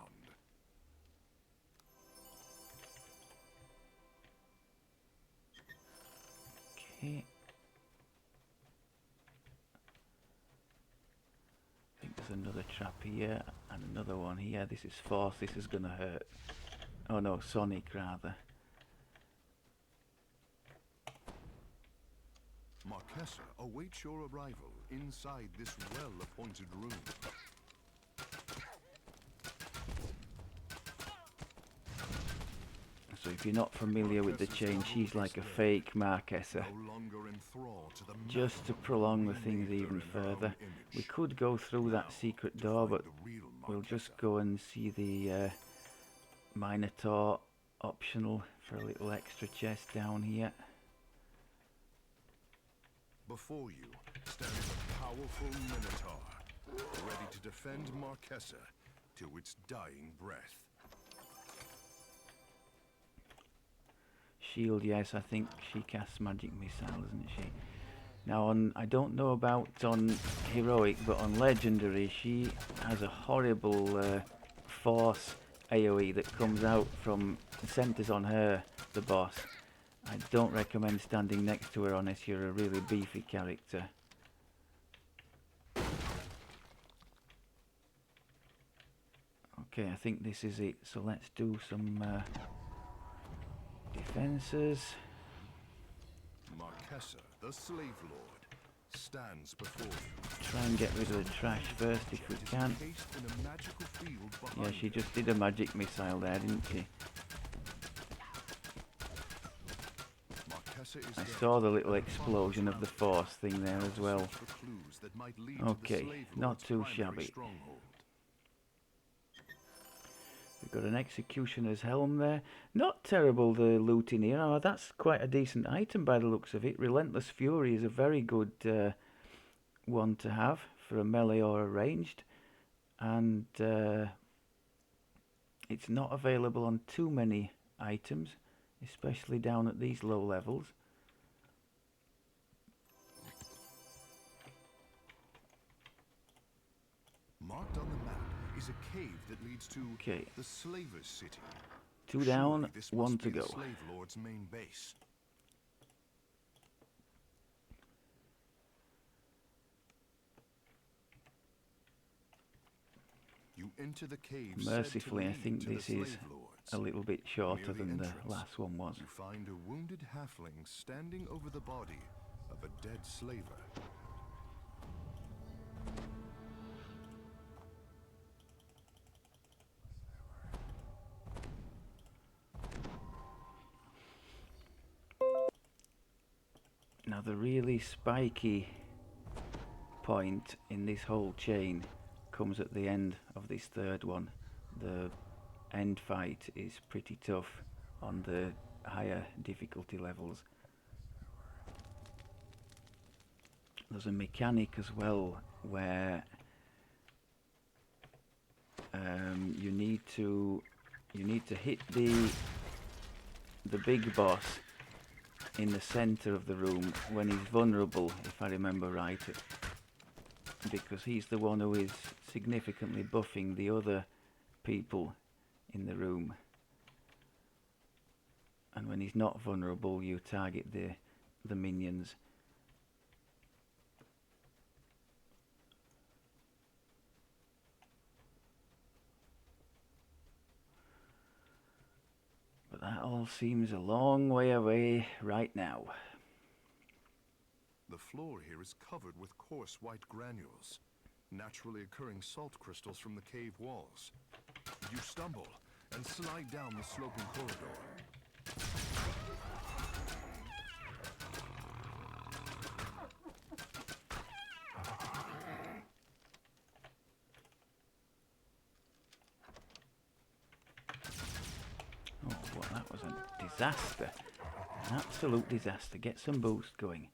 Okay. I think there's another trap here and another one here. This is force. This is gonna hurt. Oh no, Sonic rather. Marquessa awaits your arrival inside this well-appointed room. So if you're not familiar with the chain, she's like a fake Marquessa. No longer in thrall to the Just to prolong the things even further. We could go through that secret door, but we'll just go and see the Minotaur optional for a little extra chest down here. Before you stands a powerful Minotaur, ready to defend Marquessa to its dying breath. Shield, yes, I think she casts magic missile, doesn't she? Now, I don't know about on heroic, but on legendary, she has a horrible force AoE that comes out from centers on her, the boss. I don't recommend standing next to her unless you're a really beefy character. Okay, I think this is it. So let's do some defenses. Marquessa, the Slave Lord, stands before you. Try and get rid of the trash first if we can. Encased in a magical field Yeah, behind she her. just did a magic missile there, didn't she? Marquessa is I dead. saw the little explosion of the force thing there as well. Search for clues that might lead to the Okay, Slave not Lord's too primary shabby. stronghold. We've got an Executioner's helm there. Not terrible, the loot in here. Oh, that's quite a decent item by the looks of it. Relentless Fury is a very good one to have for a melee or a ranged. And it's not available on too many items, especially down at these low levels. Marked on the map is a cave that leads to Okay, the Slaver's City. 2 down, Surely this 1 must to be go. the Slave Lord's main base. You enter the cave. Mercifully, I think this is a little bit shorter than the last one was. You find a wounded halfling standing over the body of a dead slaver. Now the really spiky point in this whole chain comes at the end of this third one. The end fight is pretty tough on the higher difficulty levels. There's a mechanic as well where you need to hit the big boss in the center of the room when he's vulnerable, if I remember right, because he's the one who is significantly buffing the other people in the room. And when he's not vulnerable, you target the minions. But that all seems a long way away right now. The floor here is covered with coarse white granules, naturally occurring salt crystals from the cave walls. You stumble and slide down the sloping corridor. Oh, well, that was a disaster. An absolute disaster. Get some boost going.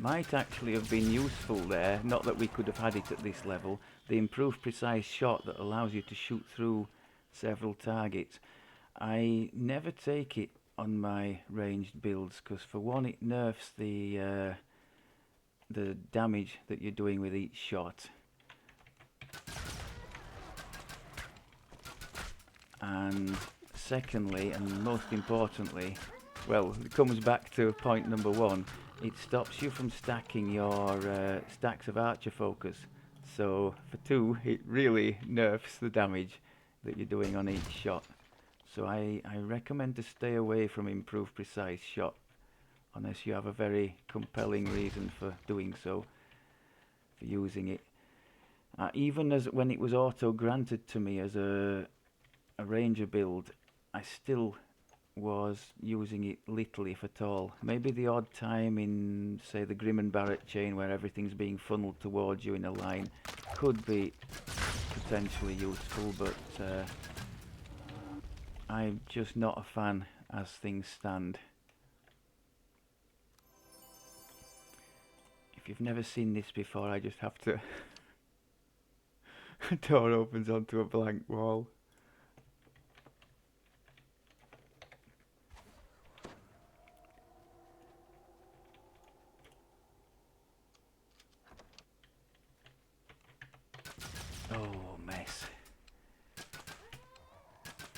might actually have been useful there. Not that we could have had it at this level. The improved precise shot that allows you to shoot through several targets. I never take it on my ranged builds because, for one, it nerfs the damage that you're doing with each shot. And secondly, and most importantly, well, it comes back to point number one, it stops you from stacking your stacks of archer focus. So for two, it really nerfs the damage that you're doing on each shot. So I recommend to stay away from improved precise shot unless you have a very compelling reason for doing so, for using it. Even as when it was auto granted to me as a ranger build, I still was using it little, if at all. Maybe the odd time in, say, the Grim and Barrett chain where everything's being funneled towards you in a line could be potentially useful, but I'm just not a fan as things stand. If you've never seen this before, I just have to... door opens onto a blank wall. Oh, mess.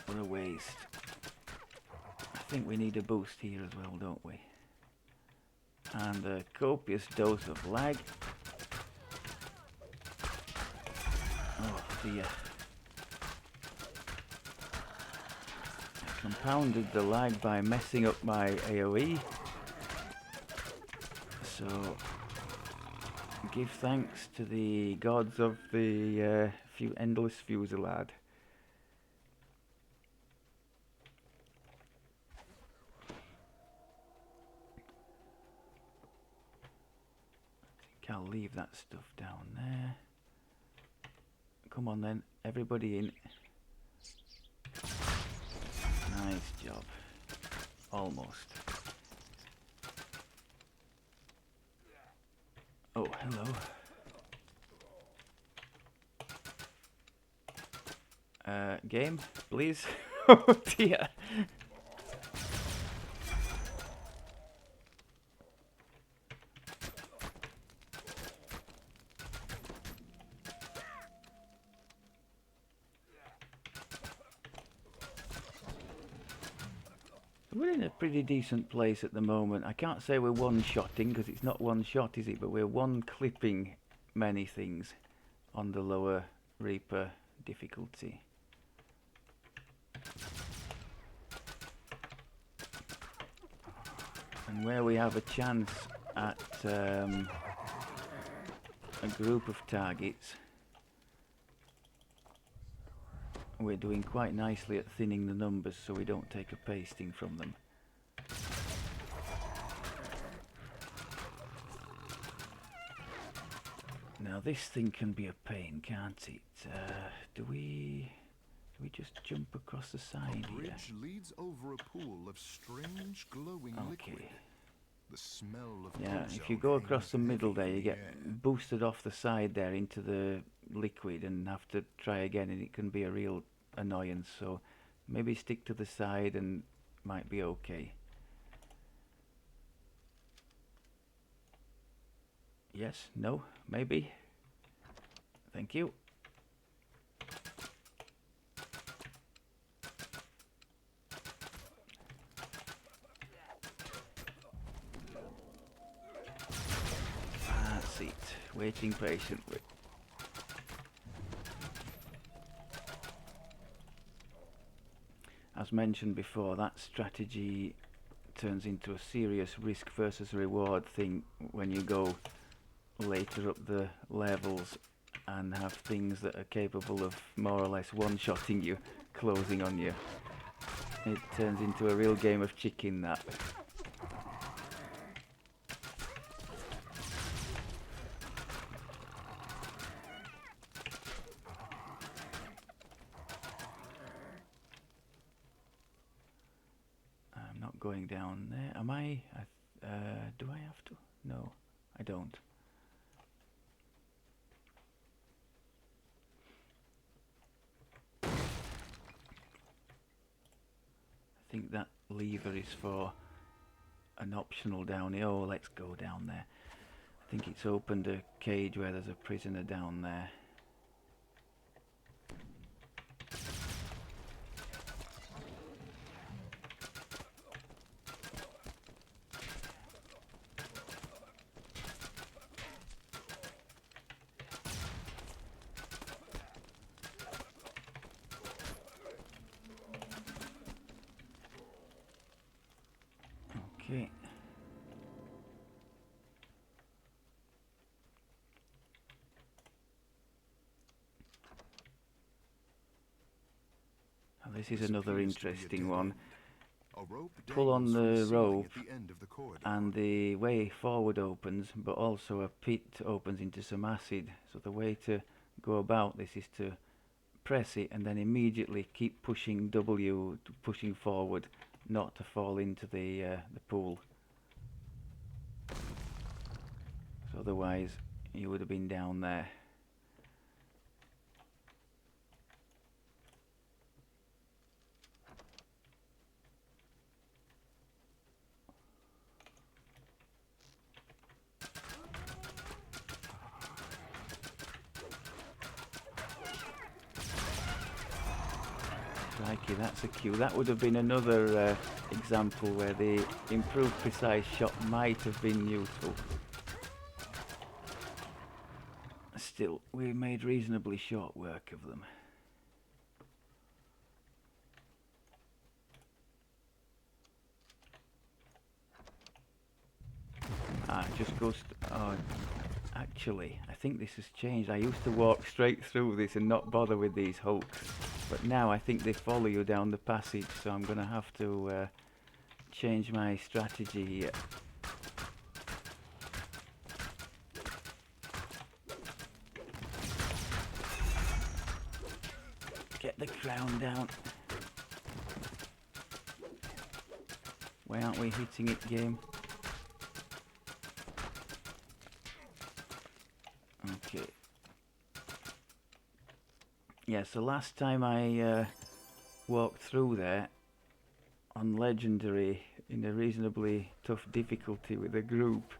What a waste. I think we need a boost here as well, don't we? And a copious dose of lag. Oh dear. I compounded the lag by messing up my AoE. So, give thanks to the gods of the endless fusillade. I think I'll leave that stuff down there. Come on then, everybody in. Nice job. Almost. Oh, hello. Game, please. Oh dear. We're in a pretty decent place at the moment. I can't say we're one-shotting because it's not one shot, is it? But we're one-clipping many things on the lower Reaper difficulty. And where we have a chance at a group of targets, we're doing quite nicely at thinning the numbers so we don't take a pasting from them. Now this thing can be a pain, can't it? Do we just jump across the side A here? bridge leads over a pool of strange glowing liquid. The smell of Yeah, if you ozone go across the hangs middle heavy there, in you the get air. boosted off the side there into the liquid and have to try again, and it can be a real annoyance. So maybe stick to the side and might be okay. Yes, no, maybe. Thank you. That's it. Waiting patiently. As mentioned before, that strategy turns into a serious risk versus reward thing when you go later up the levels and have things that are capable of more or less one-shotting you, closing on you. It turns into a real game of chicken, that. I'm not going down there. Am I? Do I have to? No, I I don't. I think that lever is for an optional down here. Oh, let's go down there. I think it's opened a cage where there's a prisoner down there. Okay. Now this is another interesting one. Pull on the rope and the way forward opens, but also a pit opens into some acid. So the way to go about this is to press it and then immediately keep pushing W, pushing forward, not to fall into the pool. So otherwise you would have been down there. Crikey, that's a cue. That would have been another example where the improved precise shot might have been useful. Still, we made reasonably short work of them. Just goes. Actually, I think this has changed. I used to walk straight through this and not bother with these hooks, but now I think they follow you down the passage. So I'm going to have to change my strategy here. Get the crown down. Why aren't we hitting it, game? Okay. Yeah, so last time I walked through there on Legendary in a reasonably tough difficulty with a group,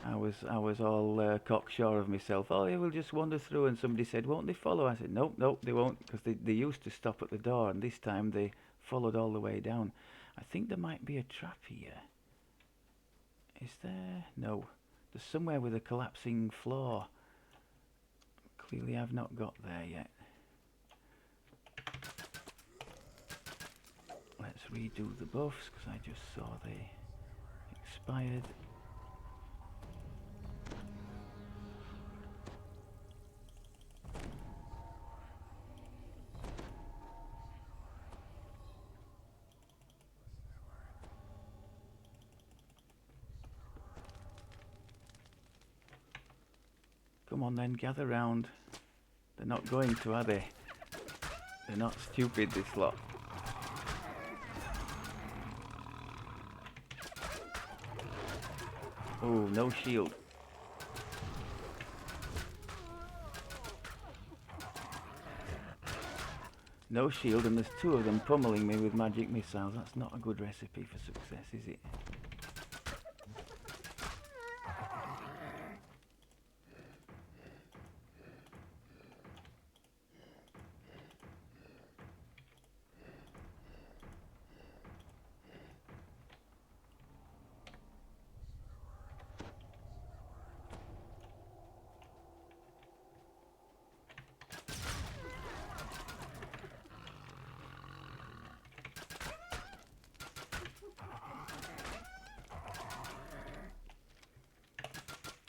I was all cocksure of myself. Oh, yeah, we'll just wander through, and somebody said, won't they follow? I said, nope, nope, they won't, because they used to stop at the door, and this time they followed all the way down. I think there might be a trap here. Is there? No. There's somewhere with a collapsing floor. Clearly I've not got there yet. Let's redo the buffs, because I just saw they expired. Come on then, gather round. They're not going to, are they? They're not stupid, this lot. Oh, no shield. No shield, and there's two of them pummeling me with magic missiles. That's not a good recipe for success, is it?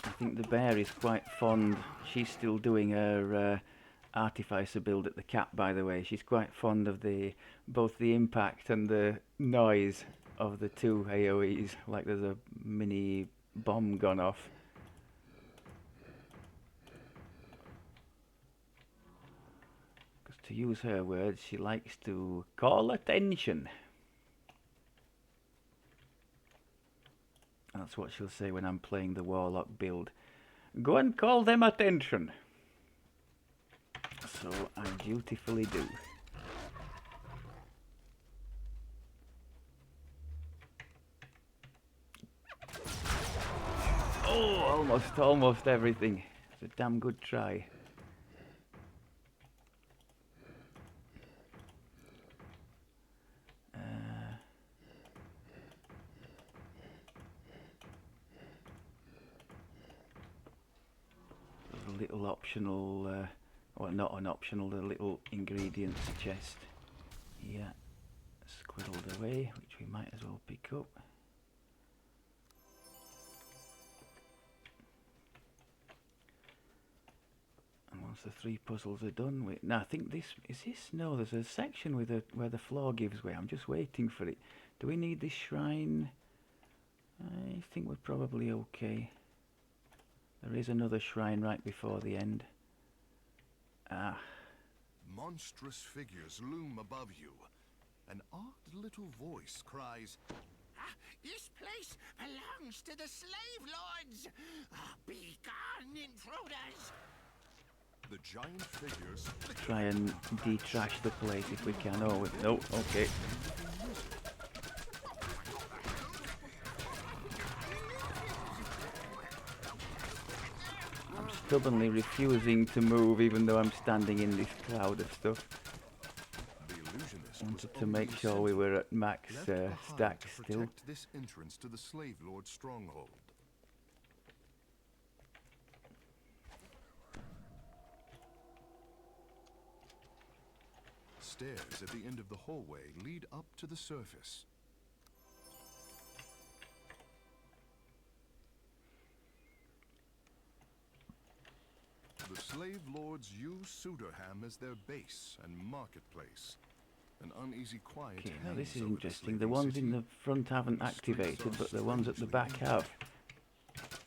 I think the bear is quite fond. She's still doing her artificer build at the cap, by the way. She's quite fond of both the impact and the noise of the two AoEs, like there's a mini bomb gone off. Because to use her words, she likes to call attention. That's what she'll say when I'm playing the Warlock build. Go and call them attention. So I dutifully do. Oh, almost everything. It's a damn good try. There's a little optional, well, not an optional, the little ingredients chest. Yeah, squirreled away, which we might as well pick up. And once the 3 puzzles are done, now I think this is this. No, there's a section with where the floor gives way. I'm just waiting for it. Do we need this shrine? I think we're probably okay. There is another shrine right before the end. Ah. Monstrous figures loom above you. An odd little voice cries, This place belongs to the slave lords! Be gone, intruders! the giant figures Try and detrash the place if we can. Oh, no, okay. I'm stubbornly refusing to move even though I'm standing in this cloud of stuff. The illusionist Wanted to make sure we were at max stack still. protect this entrance to the slave lord's stronghold. Stairs at the end of the hallway lead up to the surface. The slave lords use Suderham as their base and marketplace. An uneasy quiet. Okay, now this is hangs over interesting. The sleeping ones city. in the front haven't activated, but the ones at the back have.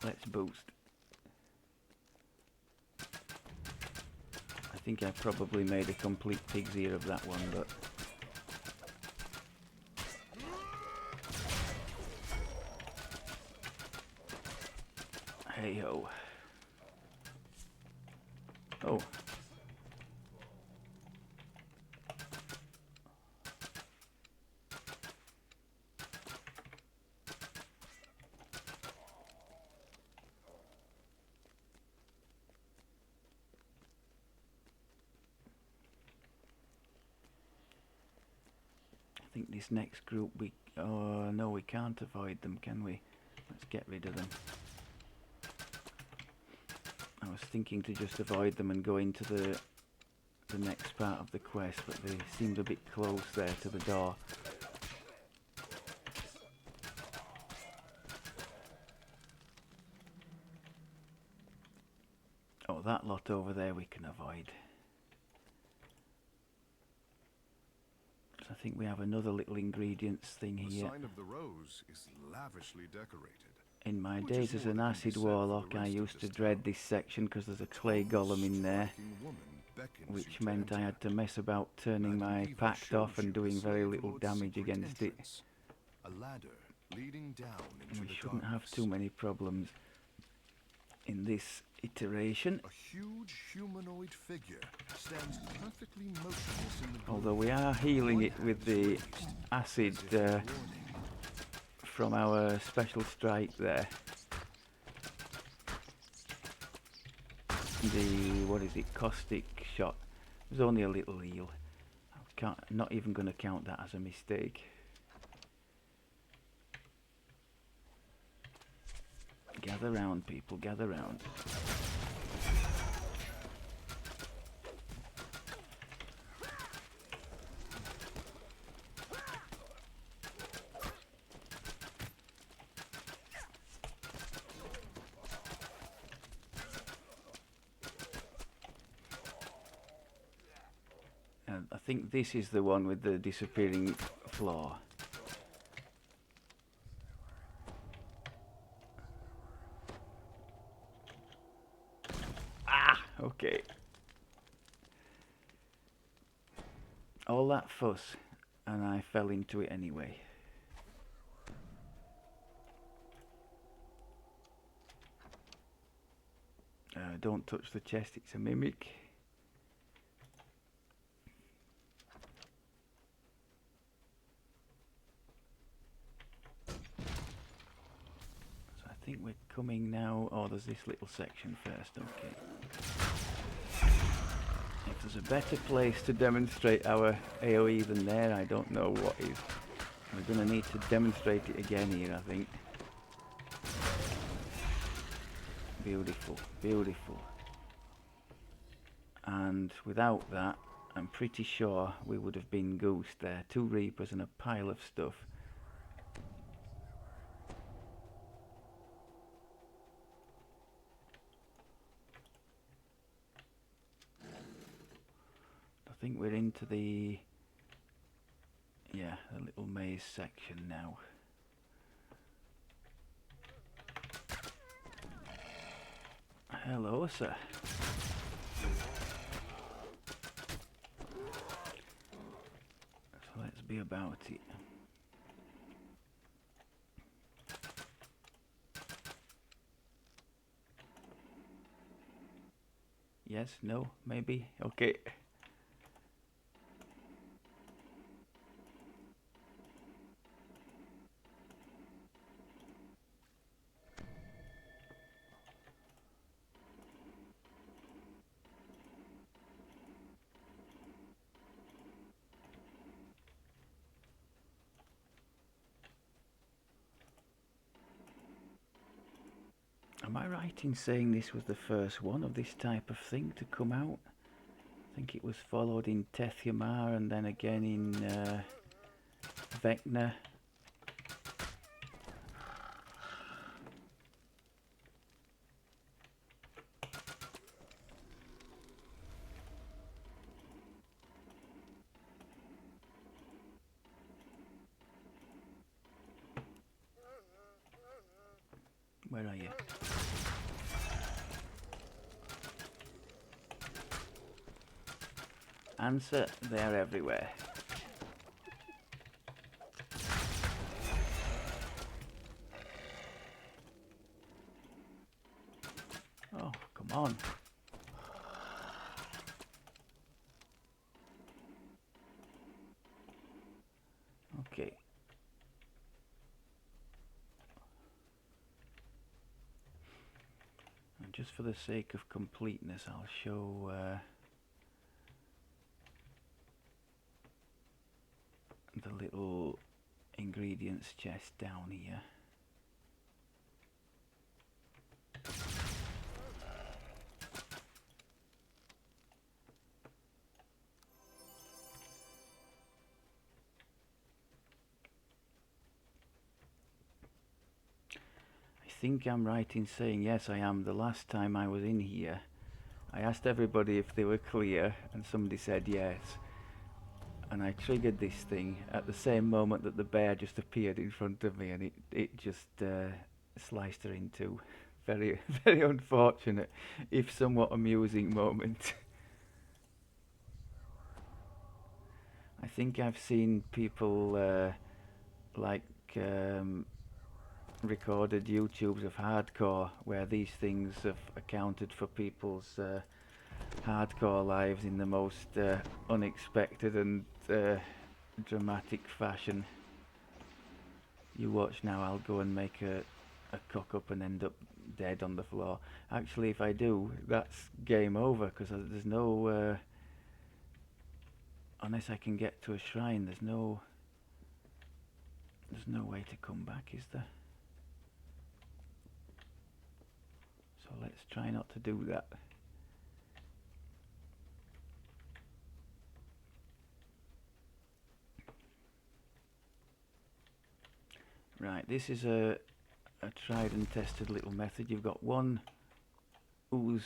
Let's boost. I think I probably made a complete pig's ear of that one, but... Hey-ho. Oh. I think this next group oh no, we can't avoid them, can we? Let's get rid of them. I was thinking to just avoid them and go into the next part of the quest, but they seemed a bit close there to the door. Oh, that lot over there we can avoid. I think we have another little ingredients thing The here. sign of the rose is lavishly decorated. In my Which days is as more an than can be acid said for the warlock, I rest of used to this dread town. this section because there's a clay golem in there, Striking woman beckons which you to meant I enter. had to mess about turning That my lever pact shows off and you the doing very slave little lord's damage secret against it. entrance. A ladder leading down into We the shouldn't have darkness. too many problems in this iteration, A huge humanoid figure stands perfectly motionless in the gloom. although we are healing it with the acid from our special strike there. The, what is it, caustic shot. It was only a little heal. I'm not even going to count that as a mistake. Gather round, people, gather round. And I think this is the one with the disappearing floor. Ah, okay. All that fuss, and I fell into it anyway. Don't touch the chest, it's a mimic. So I think we're coming now. Oh, there's this little section first, okay. If there's a better place to demonstrate our AoE than there, I don't know what is. We're going to need to demonstrate it again here, I think. Beautiful, beautiful. And without that, I'm pretty sure we would have been goosed there. 2 Reapers and a pile of stuff. I think we're into the little maze section now. Hello, sir. So let's be about it. Yes, no, maybe, okay. Am I right in saying this was the first one of this type of thing to come out? I think it was followed in Tethymar and then again in Vecna. Where are you? Answer, they're everywhere. Oh, come on. Okay. And just for the sake of completeness, I'll show the little ingredients chest down here. I think I'm right in saying, yes, I am. The last time I was in here, I asked everybody if they were clear, and somebody said yes. And I triggered this thing at the same moment that the bear just appeared in front of me, and it just sliced her in two. Very, very unfortunate, if somewhat amusing moment. I think I've seen people like recorded YouTubes of hardcore where these things have accounted for people's hardcore lives in the most unexpected and dramatic fashion. You watch now, I'll go and make a cock up and end up dead on the floor. Actually, if I do, that's game over, because there's no unless I can get to a shrine, there's no way to come back, is there? So let's try not to do that. Right, this is a tried and tested little method. You've got one ooze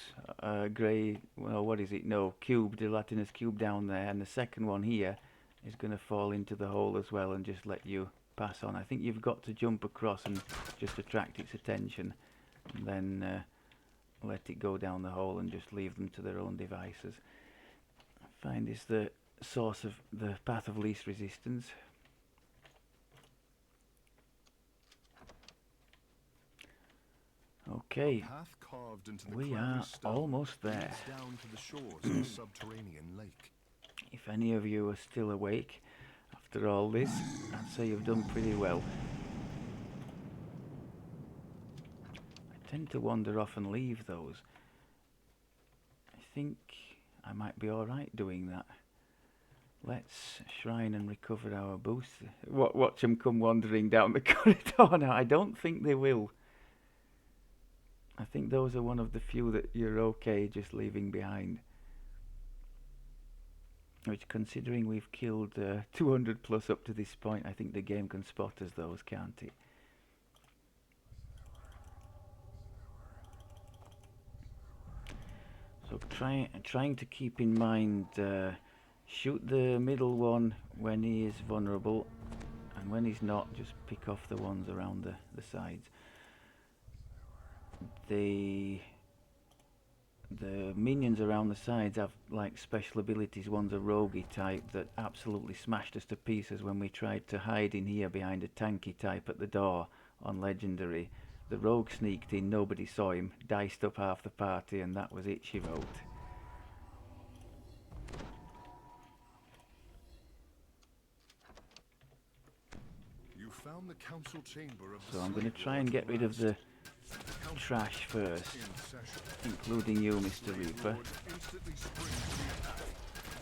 grey, well, what is it? No, cube, gelatinous cube down there, and the second one here is going to fall into the hole as well and just let you pass on. I think you've got to jump across and just attract its attention, and then let it go down the hole and just leave them to their own devices. I find this the source of the path of least resistance. Okay, Path carved into the we crackling are stone almost there. leads down to the shores of a subterranean lake. If any of you are still awake after all this, I'd say you've done pretty well. I tend to wander off and leave those. I think I might be alright doing that. Let's shrine and recover our boost. Watch them come wandering down the corridor now. I don't think they will. I think those are one of the few that you're okay just leaving behind. Which, considering we've killed 200 plus up to this point, I think the game can spot us those, can't it? So trying to keep in mind, shoot the middle one when he is vulnerable, and when he's not, just pick off the ones around the sides. The minions around the sides have like special abilities. One's a roguey type that absolutely smashed us to pieces when we tried to hide in here behind a tanky type at the door on legendary. The rogue sneaked in, nobody saw him, diced up half the party, and that was it, she wrote. You found the council chamber of the So I'm going to slave try and lords get at rid of the last. trash first, In session. including you, Mr. Reaper. Lords instantly spring to the attack.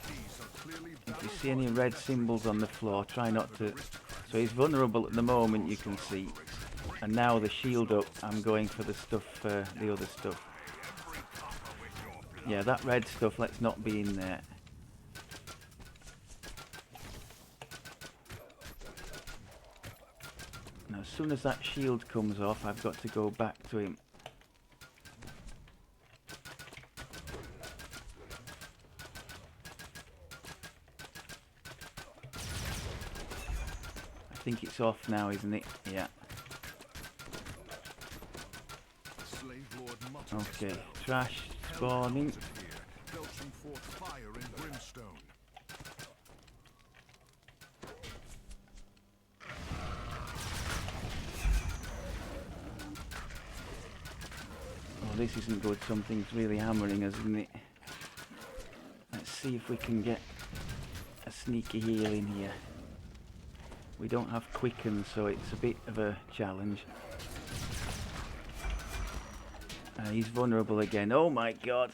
These are clearly If you see any battle-hardened red veterans. symbols on the floor, try not to... So he's vulnerable at the moment, you can see. And now the shield up, I'm going for the stuff, the other stuff. Yeah, that red stuff, let's not be in there. Now, as soon as that shield comes off, I've got to go back to him. I think it's off now, isn't it? Yeah. Slave Lord mutters Okay, spell. trash spawning. Appear, belching forth fire and brimstone. Oh, this isn't good. Something's really hammering us, isn't it? Let's see if we can get a sneaky heal in here. We don't have quicken, so it's a bit of a challenge. He's vulnerable again. Oh my god!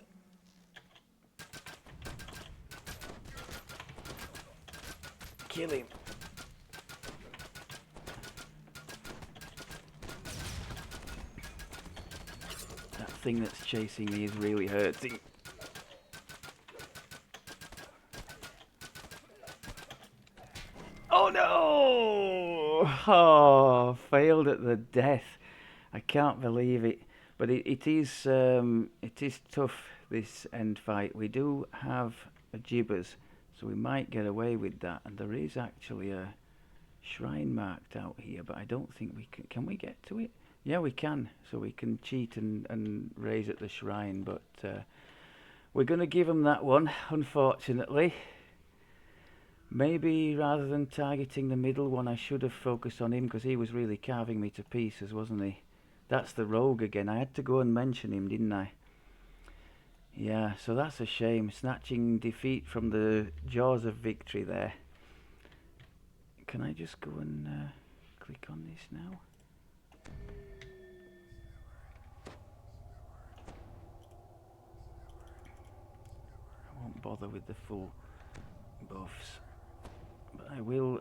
Kill him! That thing that's chasing me is really hurting. Oh no! Oh, failed at the death. I can't believe it. But it is tough, this end fight. We do have a gibbers, so we might get away with that. And there is actually a shrine marked out here, but I don't think we can. Can we get to it? Yeah, we can. So we can cheat and raise at the shrine, but we're going to give them that one, unfortunately. Maybe rather than targeting the middle one, I should have focused on him, because he was really carving me to pieces, wasn't he? That's the rogue again. I had to go and mention him, didn't I? Yeah, so that's a shame. Snatching defeat from the jaws of victory there. Can I just go and click on this now? I won't bother with the full buffs. But I will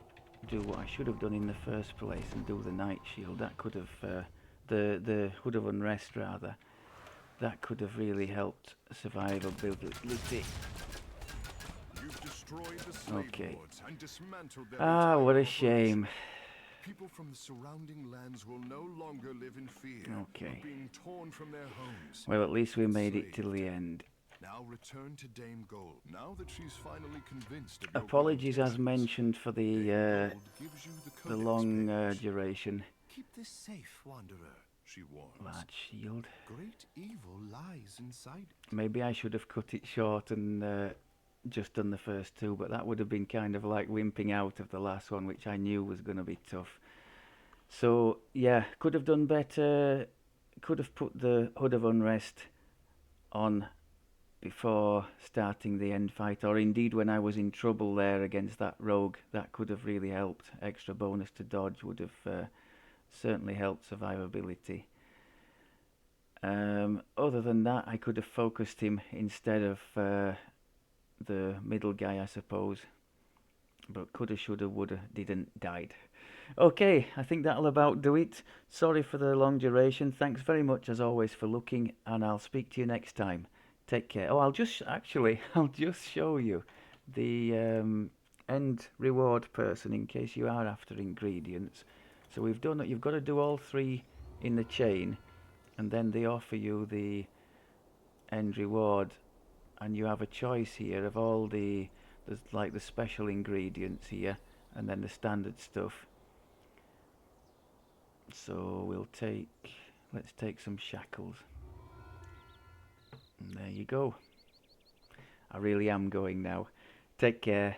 do what I should have done in the first place and do the night shield. That could have... the Hood of Unrest, rather. That could have really helped survivability. You've destroyed the slave lords and dismantled their Ah, entire what a operation. shame. People from the surrounding lands will no longer live in fear Okay. of being torn from their homes. Well, at least we made it till the end. Now return to Dame Gold. Now that she's finally convinced of your Apologies, good as intentions. mentioned, for Dame the Gold gives you the the codex long papers. duration. Keep this safe, wanderer, she warns. Large shield. Great evil lies inside it. Maybe I should have cut it short and just done the first two, but that would have been kind of like wimping out of the last one, which I knew was going to be tough. So, yeah, could have done better. could have put the Hood of Unrest on before starting the end fight, or indeed when I was in trouble there against that rogue. That could have really helped. Extra bonus to dodge would have certainly helped survivability. Other than that, I could have focused him instead of the middle guy, I suppose. But coulda, shoulda, woulda, didn't, died. Okay, I think that'll about do it. Sorry for the long duration. Thanks very much as always for looking, and I'll speak to you next time. Take care. Oh, I'll just show you the end reward person in case you are after ingredients. So we've done it. You've got to do all 3 in the chain, and then they offer you the end reward, and you have a choice here of all there's like the special ingredients here, and then the standard stuff. So let's take some shackles. And there you go. I really am going now. Take care.